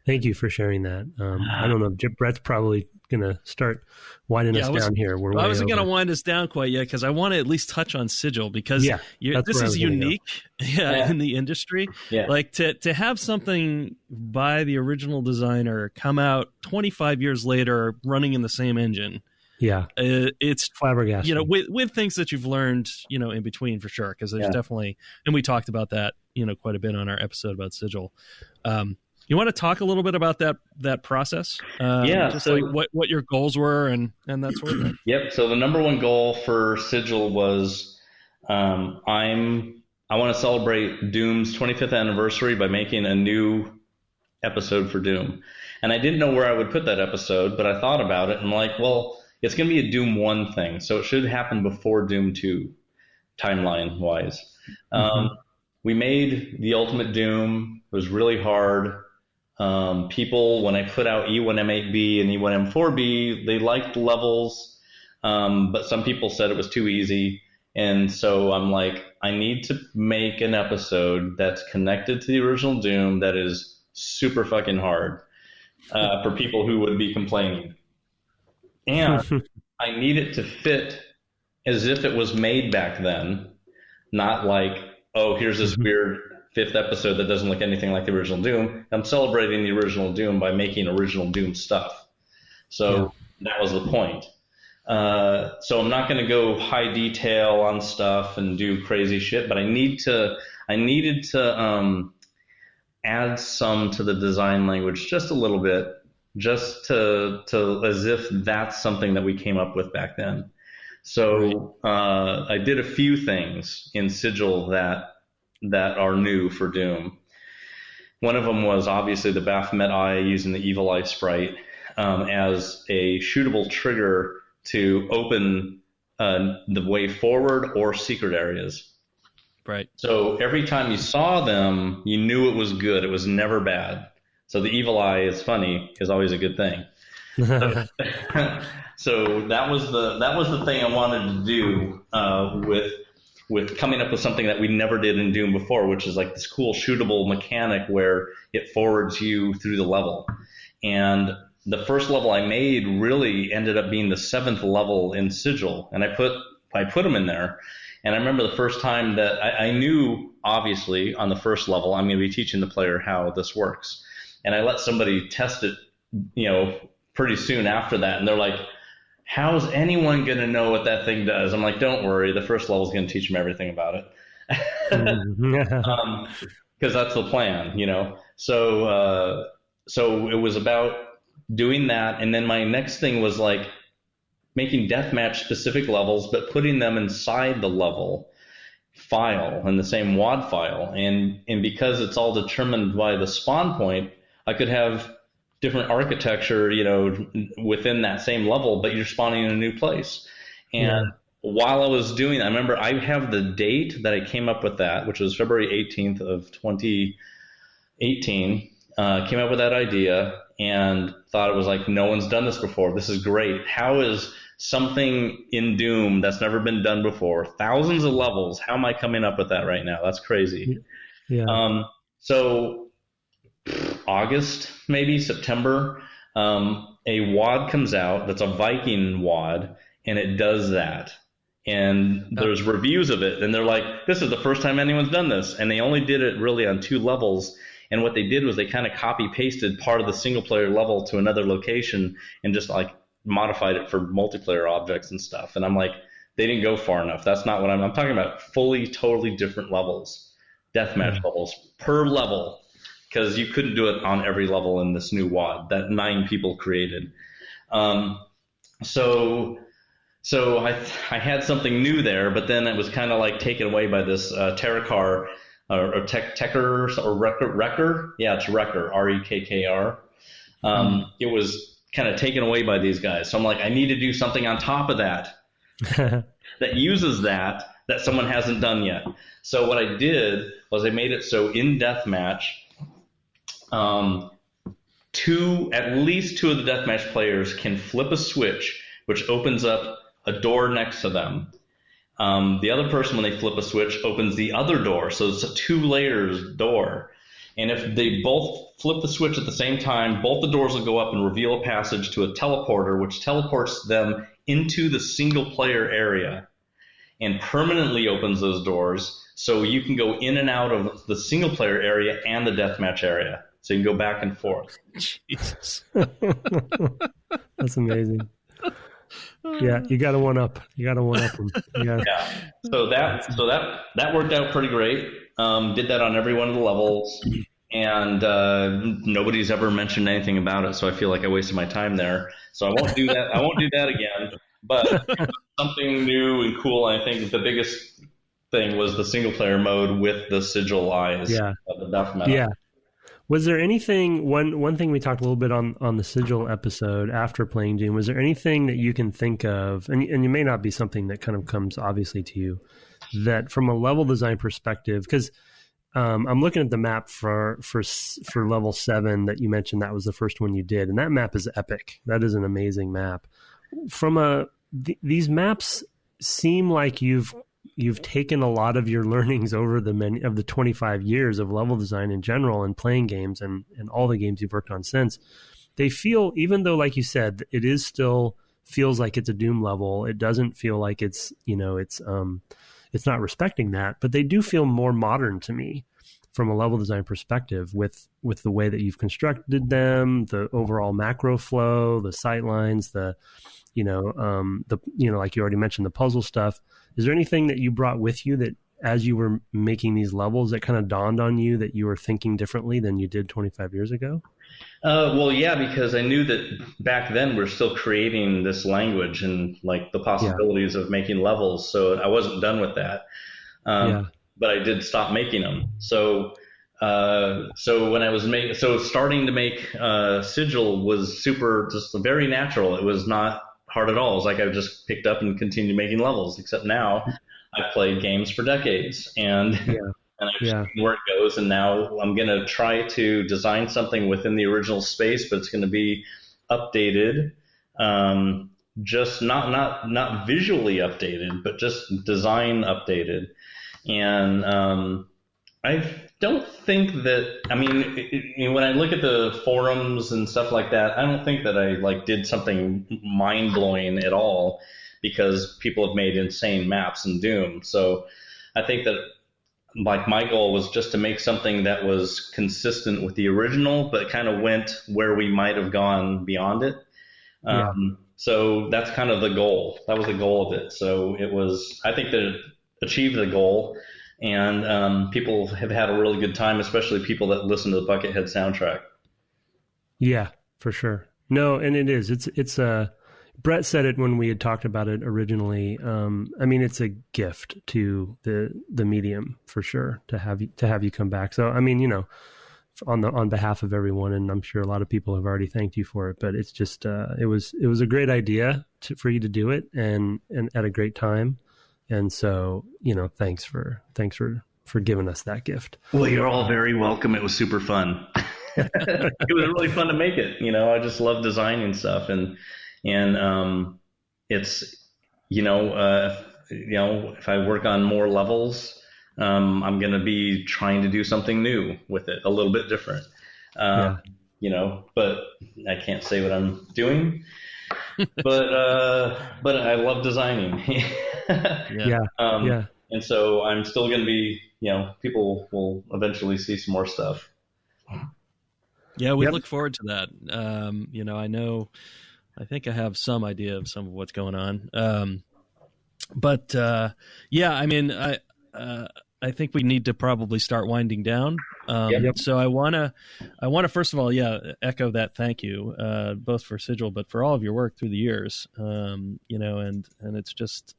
thank you for sharing that. I don't know, Brett's probably going to start winding us down here. I wasn't going to wind us down quite yet, because I want to at least touch on SIGIL, because this is unique in the industry. Yeah. Like to have something by the original designer come out 25 years later running in the same engine. Yeah, it's flabbergasting. With things that you've learned, in between, for sure. Because there's definitely, and we talked about that, quite a bit on our episode about SIGIL. You want to talk a little bit about that process? Just like what your goals were and that sort of thing. Yep. So the number one goal for SIGIL was, I want to celebrate Doom's 25th anniversary by making a new episode for Doom. And I didn't know where I would put that episode, but I thought about it and I'm like, well, it's going to be a Doom 1 thing, so it should happen before Doom 2, timeline-wise. We made the Ultimate Doom. It was really hard. People, when I put out E1M8B and E1M4B, they liked the levels, but some people said it was too easy. And so I'm like, I need to make an episode that's connected to the original Doom that is super fucking hard for people who would be complaining. And I need it to fit as if it was made back then, not like, oh, here's this weird 5th episode that doesn't look anything like the original Doom. I'm celebrating the original Doom by making original Doom stuff. So that was the point. So I'm not going to go high detail on stuff and do crazy shit, but I needed to add some to the design language just a little bit. just to as if that's something that we came up with back then. So I did a few things in Sigil that are new for Doom. One of them was obviously the Baphomet Eye, using the Evil Eye sprite as a shootable trigger to open the way forward or secret areas. Right. So every time you saw them, you knew it was good. It was never bad. So the Evil Eye, is funny, is always a good thing. So that was the thing I wanted to do with coming up with something that we never did in Doom before, which is like this cool shootable mechanic where it forwards you through the level. And the first level I made really ended up being the 7th level in Sigil, and I put them in there. And I remember the first time that I knew, obviously, on the first level, I'm going to be teaching the player how this works. And I let somebody test it, pretty soon after that. And they're like, how's anyone going to know what that thing does? I'm like, don't worry. The first level is going to teach them everything about it. Because that's the plan, So it was about doing that. And then my next thing was like making deathmatch specific levels, but putting them inside the level file in the same WOD file. And because it's all determined by the spawn point, I could have different architecture, within that same level, but you're spawning in a new place. And while I was doing that, I remember I have the date that I came up with that, which was February 18th of 2018. Came up with that idea and thought it was like, no one's done this before. This is great. How is something in Doom that's never been done before, thousands of levels, how am I coming up with that right now? That's crazy. Yeah. So August, maybe September, a WOD comes out that's a Viking WOD, and it does that. And there's reviews of it, and they're like, this is the first time anyone's done this. And they only did it really on 2 levels. And what they did was they kind of copy-pasted part of the single-player level to another location and just like modified it for multiplayer objects and stuff. And I'm like, they didn't go far enough. That's not what I'm talking about. Fully, totally different levels, deathmatch levels per level, because you couldn't do it on every level in this new WOD that 9 people created. So I had something new there, but then it was kind of like taken away by this Terracar or Tekker or Wrecker. Yeah, it's Wrecker, R-E-K-K-R. It was kind of taken away by these guys. So I'm like, I need to do something on top of that that uses that someone hasn't done yet. So what I did was I made it so in Deathmatch, at least 2 of the Deathmatch players can flip a switch, which opens up a door next to them. The other person, when they flip a switch, opens the other door. So it's a 2 layers door. And if they both flip the switch at the same time, both the doors will go up and reveal a passage to a teleporter, which teleports them into the single player area and permanently opens those doors. So you can go in and out of the single player area and the deathmatch area. So you can go back and forth. Jesus. That's amazing. Yeah, you got to one up. You got to one up them. Yeah. So that worked out pretty great. Did that on every one of the levels, and nobody's ever mentioned anything about it. So I feel like I wasted my time there. So I won't do that. I won't do that again. But something new and cool. I think the biggest thing was the single player mode with the sigil eyes. Yeah. Of the Baphomet. Yeah. Was there anything, one thing we talked a little bit on the Sigil episode after playing Doom, was there anything that you can think of, and you may not be something that kind of comes obviously to you, that from a level design perspective, because I'm looking at the map for level 7 that you mentioned, that was the first one you did, and that map is epic. That is an amazing map. These maps seem like you've taken a lot of your learnings over the 25 years of level design in general and playing games and all the games you've worked on since. They feel, even though, like you said, it is still feels like it's a Doom level, it doesn't feel like it's not respecting that, but they do feel more modern to me from a level design perspective with the way that you've constructed them, the overall macro flow, the sight lines, like you already mentioned, the puzzle stuff. Is there anything that you brought with you that as you were making these levels that kind of dawned on you that you were thinking differently than you did 25 years ago? Well, yeah, because I knew that back then we're still creating this language and like the possibilities of making levels. So I wasn't done with that. But I did stop making them. So when I was starting to make SIGIL was just very natural. It was not hard at all. It was like I just picked up and continued making levels. Except now I've played games for decades and I've seen where it goes. And now I'm going to try to design something within the original space, but it's going to be updated. Just not visually updated, but just design updated. And I don't think that, I mean, when I look at the forums and stuff like that, I don't think that I like did something mind blowing at all, because people have made insane maps in Doom. So I think that like my goal was just to make something that was consistent with the original, but kind of went where we might have gone beyond it. So that's kind of the goal. That was the goal of it. So I think that it achieved the goal. And people have had a really good time, especially people that listen to the Buckethead soundtrack. Yeah, for sure. No, and it is. It's Brett said it when we had talked about it originally. I mean, it's a gift to the medium for sure to have you come back. So I mean, you know, on behalf of everyone, and I'm sure a lot of people have already thanked you for it. But it's just it was a great idea for you to do it, and at a great time. And so, you know, thanks for giving us that gift. Well, you're all very welcome. It was super fun. It was really fun to make it. You know, I just love designing stuff, and it's, if I work on more levels, I'm going to be trying to do something new with it, a little bit different. You know, but I can't say what I'm doing. But I love designing. And so I'm still going to be, you know, people will eventually see some more stuff. Yeah, we look forward to that. You know, I think I have some idea of some of what's going on. But I mean, I think we need to probably start winding down. So I want to first of all, echo that thank you, both for SIGIL, but for all of your work through the years. You know, and it's just,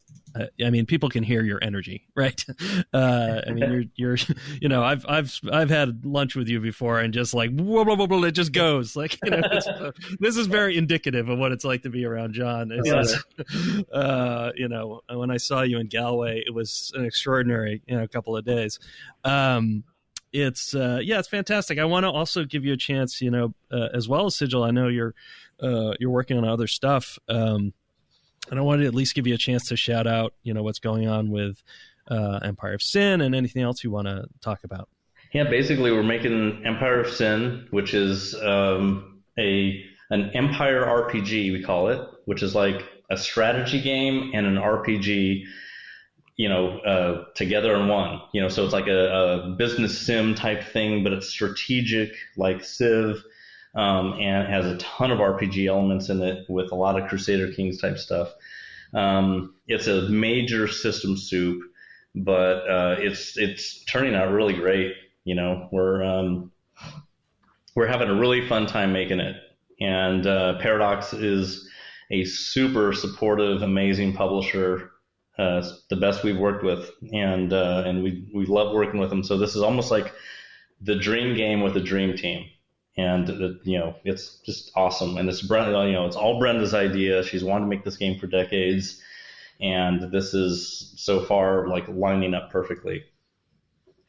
I mean, people can hear your energy, right? I mean, you're, you know, I've had lunch with you before, and just like, whoa, blah, blah, blah, it just goes like, you know, this is very indicative of what it's like to be around John. You know, when I saw you in Galway, it was an extraordinary, you know, couple of days. It's fantastic. I want to also give you a chance, you know, as well as SIGIL. I know you're working on other stuff. And I wanted to at least give you a chance to shout out, you know, what's going on with Empire of Sin and anything else you want to talk about. Yeah, basically we're making Empire of Sin, which is an Empire RPG, we call it, which is like a strategy game and an RPG, you know, together in one. You know, so it's like a business sim type thing, but it's strategic like Civ. And it has a ton of RPG elements in it with a lot of Crusader Kings type stuff. It's a major system soup, but it's turning out really great. You know, we're having a really fun time making it, and Paradox is a super supportive, amazing publisher, the best we've worked with, and we love working with them. So this is almost like the dream game with a dream team. And, you know, it's just awesome. And it's it's all Brenda's idea. She's wanted to make this game for decades. And this is so far like lining up perfectly.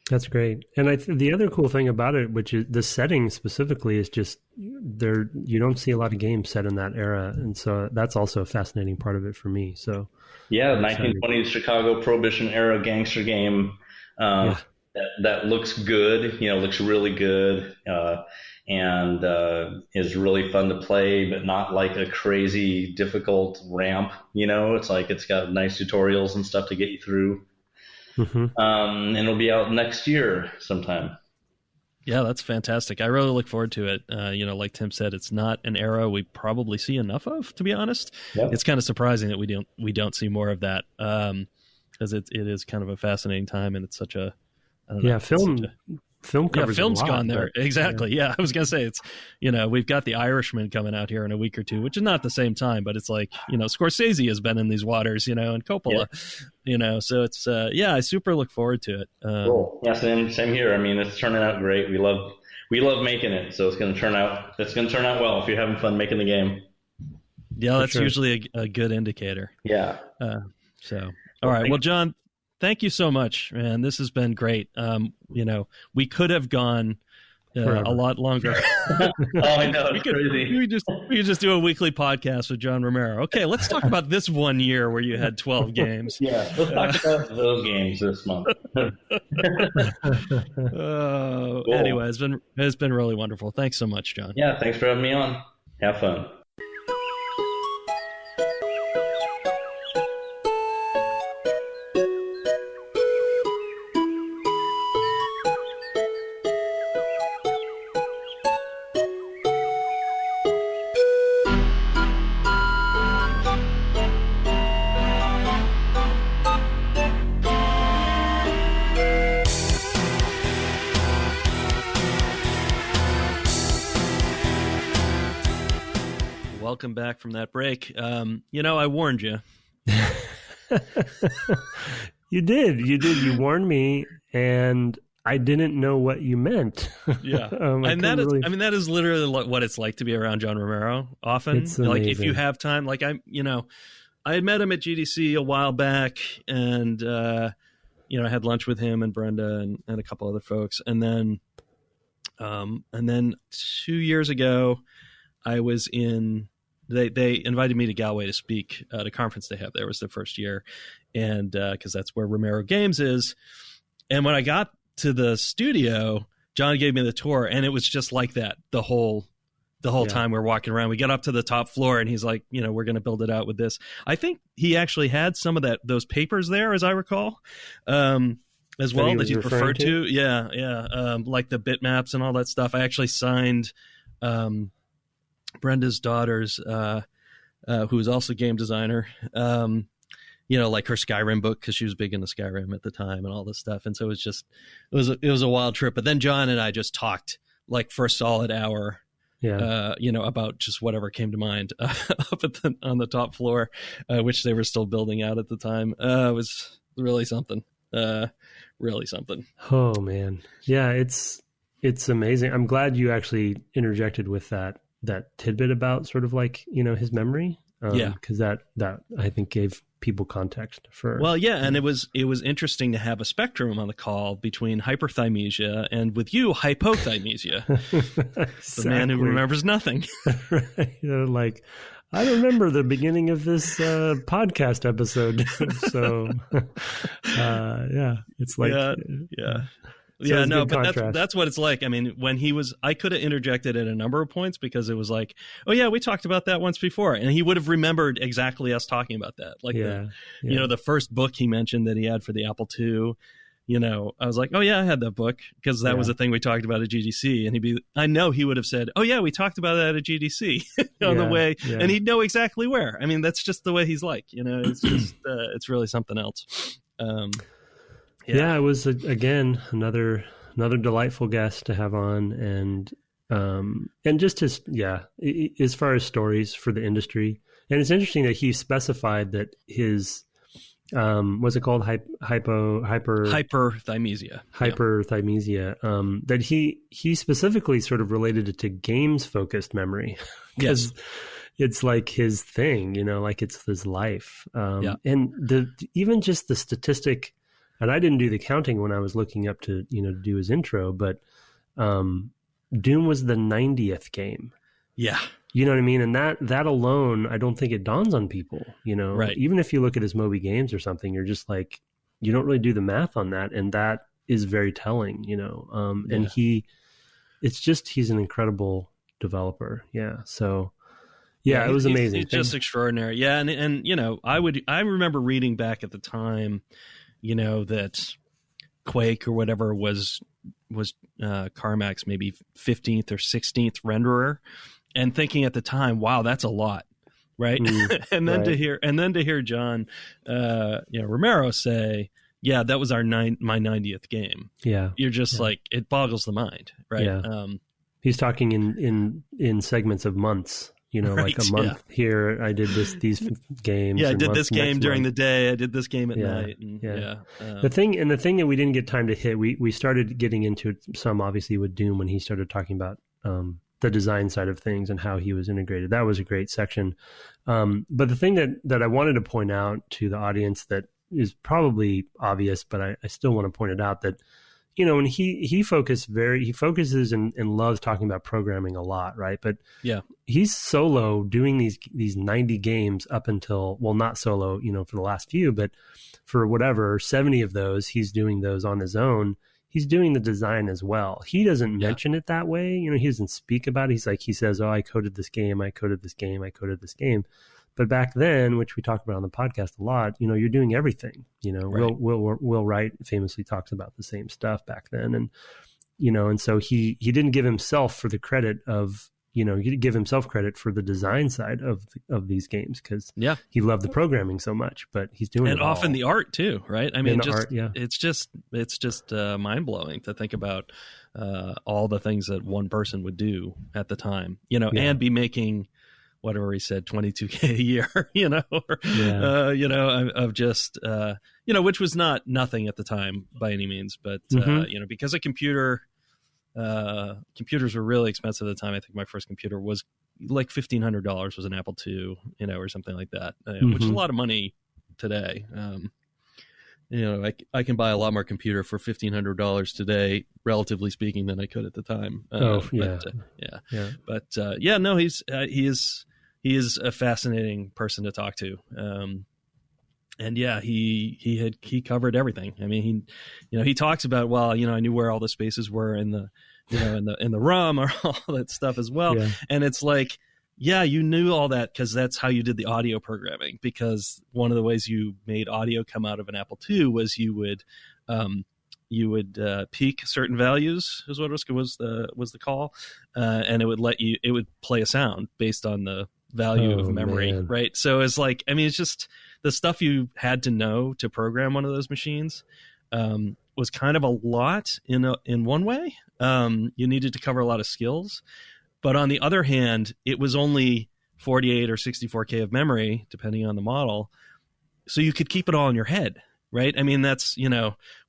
That's great. And the other cool thing about it, which is the setting specifically, is just you don't see a lot of games set in that era. And so that's also a fascinating part of it for me. So yeah, 1920s Chicago Prohibition era gangster game that looks good, you know, looks really good. And is really fun to play, but not like a crazy difficult ramp. You know, it's like it's got nice tutorials and stuff to get you through. Mm-hmm. And it'll be out next year sometime. Yeah, that's fantastic. I really look forward to it. You know, like Tim said, it's not an era we probably see enough of, to be honest. Yep. It's kind of surprising that we don't see more of that, because it is kind of a fascinating time, and it's such a film covers film's a lot, gone there. Exactly. Yeah. I was going to say it's, we've got The Irishman coming out here in a week or two, which is not the same time, but it's like, Scorsese has been in these waters, and Coppola, so it's, I super look forward to it. Cool. Yeah. Same here. I mean, it's turning out great. We love making it. So it's going to turn out well if you're having fun making the game. Yeah. That's usually a good indicator. Yeah. All right. Well, John, thank you so much, man. This has been great. We could have gone a lot longer. Oh, I know. It's crazy. We could just do a weekly podcast with John Romero. Okay, let's talk about this 1 year where you had 12 games. Yeah, let's talk about those games this month. Cool. Anyway, it's been really wonderful. Thanks so much, John. Yeah, thanks for having me on. Have fun. Welcome back from that break. I warned you. You did. You warned me, and I didn't know what you meant. Yeah, and that is literally what it's like to be around John Romero. Often, like if you have time, like I had met him at GDC a while back, and I had lunch with him and Brenda and a couple other folks, and then 2 years ago, I was in. They invited me to Galway to speak at a conference they have there. It was their first year, and because that's where Romero Games is. And when I got to the studio, John gave me the tour, and it was just like that the whole time we're walking around. We got up to the top floor, and he's like, we're going to build it out with this. I think he actually had some of those papers there, as I recall, as well, that you referred to. Yeah. Like the bitmaps and all that stuff. I actually signed. Brenda's daughter's, who is also a game designer, like her Skyrim book, because she was big into Skyrim at the time and all this stuff. And so it was a wild trip. But then John and I just talked like for a solid hour, about just whatever came to mind up on the top floor, which they were still building out at the time. It was really something, really something. Oh man. Yeah. It's amazing. I'm glad you actually interjected with that tidbit about sort of like, his memory. Because that I think gave people context for. Well, yeah. And it was interesting to have a spectrum on the call between hyperthymesia and with you, hypothymesia, exactly. The man who remembers nothing. Right. Like, I remember the beginning of this podcast episode. So, it's like, yeah. Yeah, no, but that's what it's like. I mean, when I could have interjected at a number of points because it was like, oh yeah, we talked about that once before, and he would have remembered exactly us talking about that. Like the first book he mentioned that he had for the Apple II. I was like, oh yeah, I had that book because that was a thing we talked about at GDC, and I know he would have said, oh yeah, we talked about that at GDC on the way, and he'd know exactly where. I mean, that's just the way he's like. It's just it's really something else. Yeah, it was again another delightful guest to have on, and just as far as stories for the industry, and it's interesting that he specified that his what's it called hyperthymesia that he specifically sort of related it to games focused memory because it's like his thing, like it's his life, and even just the statistic. And I didn't do the counting when I was looking up to do his intro, but Doom was the 90th game. Yeah. You know what I mean? And that alone, I don't think it dawns on people, Right. Even if you look at his Moby Games or something, you're just like, you don't really do the math on that. And that is very telling, and he's an incredible developer. Yeah. So it was amazing. It's just extraordinary. Yeah. And I remember reading back at the time, that Quake or whatever was Carmack's maybe 15th or 16th renderer, and thinking at the time, wow, that's a lot, right? And then to hear John, Romero say, yeah, that was my 90th game. Yeah. You're just like, it boggles the mind, right? Yeah. He's talking in segments of months. Like a month here, I did these games. Yeah, I did this game during the day. I did this game at night. And, the thing that we didn't get time to hit, we started getting into it some, obviously, with Doom when he started talking about the design side of things and how he was integrated. That was a great section. But the thing that I wanted to point out to the audience that is probably obvious, but I still want to point it out, that and he focuses and loves talking about programming a lot, right? But he's solo doing these 90 games up until, well, not solo, for the last few, but for whatever 70 of those, he's doing those on his own. He's doing the design as well. He doesn't mention it that way. He doesn't speak about it. He says, "Oh, I coded this game. I coded this game. I coded this game." But back then, which we talk about on the podcast a lot, you're doing everything. Right. Will Wright famously talks about the same stuff back then, and and so he didn't give himself for the credit of he didn't give himself credit for the design side of these games because he loved the programming so much, but he's doing and it often all. The art too, right? I mean, art, it's just mind blowing to think about all the things that one person would do at the time, and be making whatever he said, $22K a year, of just, which was not nothing at the time by any means, but, because a computers were really expensive at the time. I think my first computer was like $1,500 was an Apple II, or something like that, which is a lot of money today. I can buy a lot more computer for $1,500 today, relatively speaking, than I could at the time. He is a fascinating person to talk to. He covered everything. I mean, he talks about, well, I knew where all the spaces were in the, in the ROM or all that stuff as well. Yeah. And it's like, yeah, you knew all that because that's how you did the audio programming. Because one of the ways you made audio come out of an Apple II was you would peak certain values, is what was the call, and it would play a sound based on the value of memory, right? So it's like, I mean, it's just the stuff you had to know to program one of those machines was kind of a lot in one way. You needed to cover a lot of skills. But on the other hand, it was only 48 or 64K of memory, depending on the model. So you could keep it all in your head, right? I mean, that's,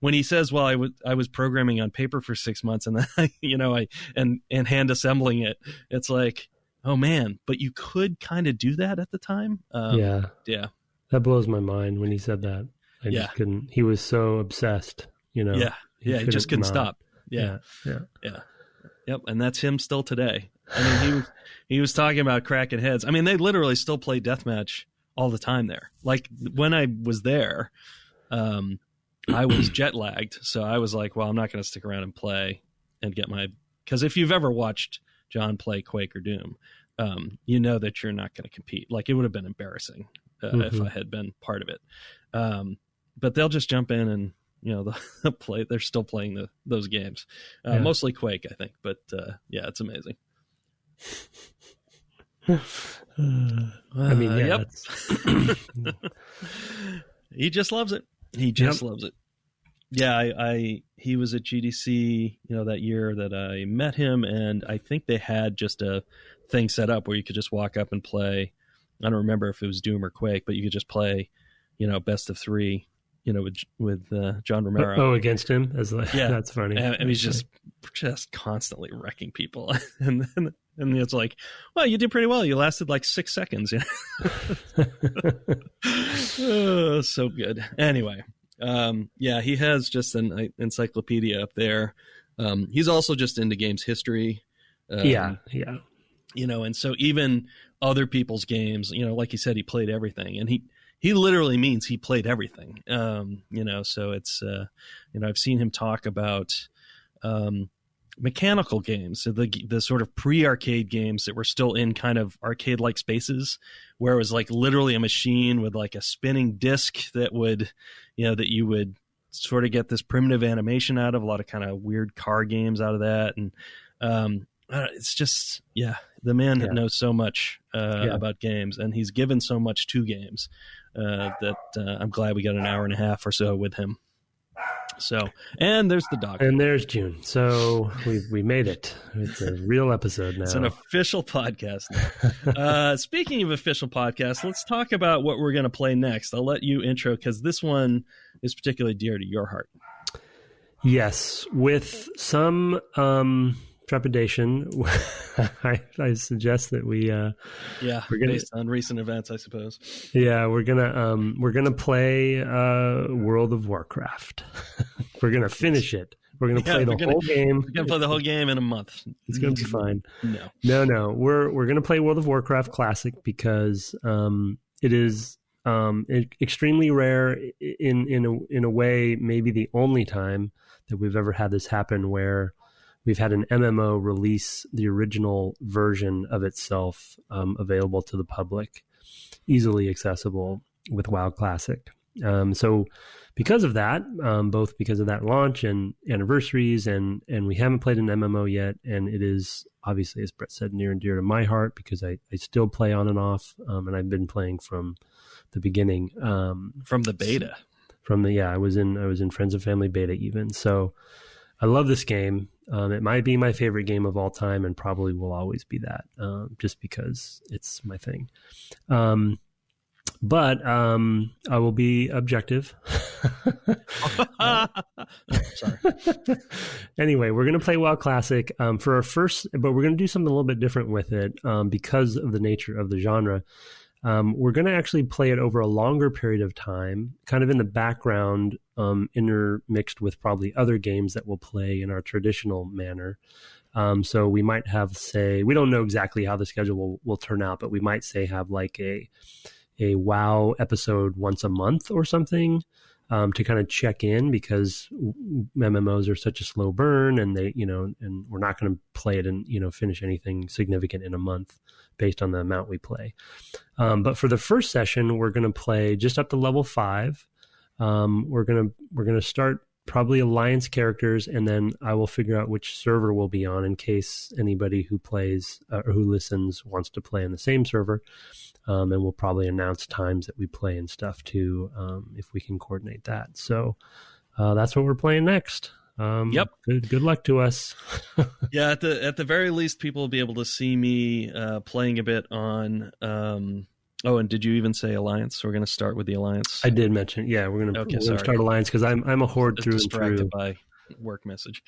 when he says, well, I was programming on paper for 6 months and then, and hand assembling it, it's like, oh man, but you could kind of do that at the time. Yeah. That blows my mind when he said that. I just couldn't, he was so obsessed, He just couldn't stop. Yeah. Yep. And that's him still today. I mean, he was talking about cracking heads. I mean, they literally still play deathmatch all the time there. Like when I was there, I was jet lagged. So I was like, well, I'm not going to stick around and play and get because if you've ever watched John play Quake or Doom, you know that you're not going to compete. Like it would have been embarrassing if I had been part of it. But they'll just jump in and, they'll play. They're still playing those games, mostly Quake, I think. But it's amazing. I mean, yep. He just loves it. He just loves it. Yeah, he was at GDC, that year that I met him, and I think they had just a thing set up where you could just walk up and play. I don't remember if it was Doom or Quake, but you could just play, best of 3, with John Romero. Oh, against him? That's funny. And he's just constantly wrecking people. And it's like, well, you did pretty well. You lasted like 6 seconds. Oh, so good. Anyway. He has just an encyclopedia up there. He's also just into games history. And so even other people's games, like you said, he played everything, and he literally means he played everything. So it's, I've seen him talk about, mechanical games, so the sort of pre-arcade games that were still in kind of arcade-like spaces, where it was like literally a machine with like a spinning disc that would, that you would sort of get this primitive animation out of, a lot of kind of weird car games out of that. And it's just, the man knows so much about games, and he's given so much to games that I'm glad we got an hour and a half or so with him. So, and there's the dog. And there's June. So we made it. It's a real episode now. It's an official podcast now. Speaking of official podcasts, let's talk about what we're going to play next. I'll let you intro because this one is particularly dear to your heart. Yes, with some trepidation, I suggest that we're based on recent events, I suppose. Yeah, we're gonna play World of Warcraft. We're gonna finish it. We're gonna play the whole game. We're gonna play the whole game in a month. It's gonna be fine. No. We're gonna play World of Warcraft Classic because it is extremely rare in a way, maybe the only time that we've ever had this happen where we've had an MMO release the original version of itself available to the public, easily accessible with WoW Classic. So because of that, both because of that launch and anniversaries, and we haven't played an MMO yet, and it is obviously, as Brett said, near and dear to my heart because I still play on and off, and I've been playing from the beginning. From the beta. I was in Friends and Family beta even. So I love this game. It might be my favorite game of all time and probably will always be that, just because it's my thing. But I will be objective. Sorry. Anyway, we're going to play WoW Classic for our first, but we're going to do something a little bit different with it because of the nature of the genre. We're going to actually play it over a longer period of time, kind of in the background, intermixed with probably other games that we'll play in our traditional manner. So we might have, say, we don't know exactly how the schedule will turn out, but we might say have like a WoW episode once a month or something to kind of check in, because MMOs are such a slow burn, and and we're not going to play it and finish anything significant in a month based on the amount we play. But for the first session, we're going to play just up to level 5. We're gonna start probably Alliance characters, and then I will figure out which server we'll be on in case anybody who plays or who listens wants to play in the same server. And we'll probably announce times that we play and stuff too, if we can coordinate that. So that's what we're playing next. Yep. Good luck to us. Yeah, at the very least, people will be able to see me playing a bit on. And did you even say Alliance? We're going to start with the Alliance. I did mention. Yeah, we're going to start Alliance because I'm a Horde Just through and distracted through. by work message.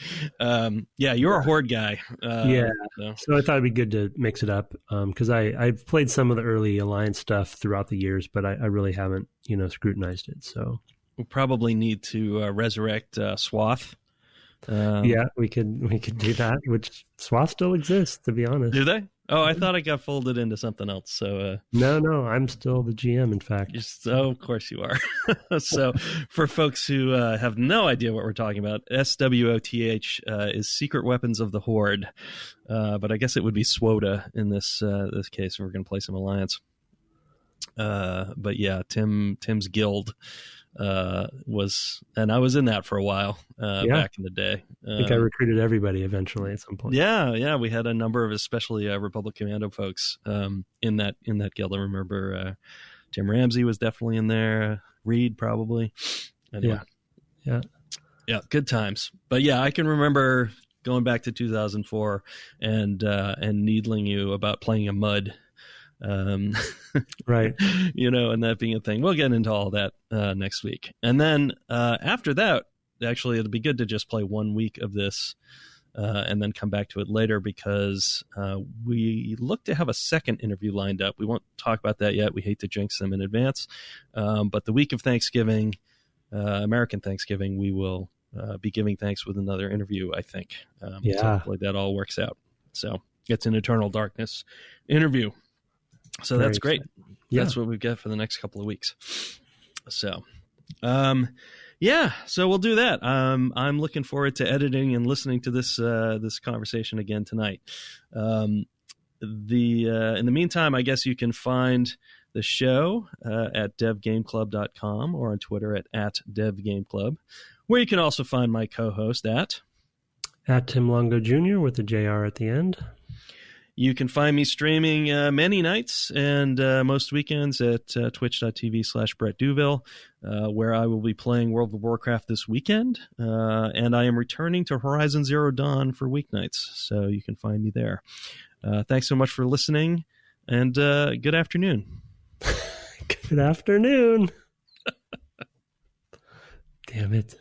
You're a Horde guy. So I thought it'd be good to mix it up because I've played some of the early Alliance stuff throughout the years, but I really haven't scrutinized it. So we'll probably need to resurrect SWotH. We could do that. Which SWotH still exists, to be honest. Do they? Oh, I thought it got folded into something else. So no, I'm still the GM. In fact, of course you are. So, for folks who have no idea what we're talking about, SWotH is Secret Weapons of the Horde, but I guess it would be SWotH in this case. We're going to play some Alliance. But yeah, Tim's guild was, and I was in that for a while back in the day. I think I recruited everybody eventually at some point. Yeah, we had a number of especially Republic Commando folks in that guild. I remember Tim Ramsey was definitely in there. Reed probably. Anyway. Yeah, good times. But yeah, I can remember going back to 2004 and needling you about playing a mud. Right. And that being a thing. We'll get into all that next week. And then after that, actually, it'll be good to just play 1 week of this and then come back to it later because we look to have a second interview lined up. We won't talk about that yet. We hate to jinx them in advance. But the week of Thanksgiving, American Thanksgiving, we will be giving thanks with another interview, I think. So hopefully that all works out. So it's an Eternal Darkness interview. So that's great. Yeah. That's what we've got for the next couple of weeks. So, so we'll do that. I'm looking forward to editing and listening to this conversation again tonight. In the meantime, I guess you can find the show at devgameclub.com or on Twitter at devgameclub, where you can also find my co-host at Tim Longo Jr. with the JR at the end. You can find me streaming many nights and most weekends at twitch.tv/Brett Duville, where I will be playing World of Warcraft this weekend. And I am returning to Horizon Zero Dawn for weeknights, so you can find me there. Thanks so much for listening, and good afternoon. Good afternoon. Damn it.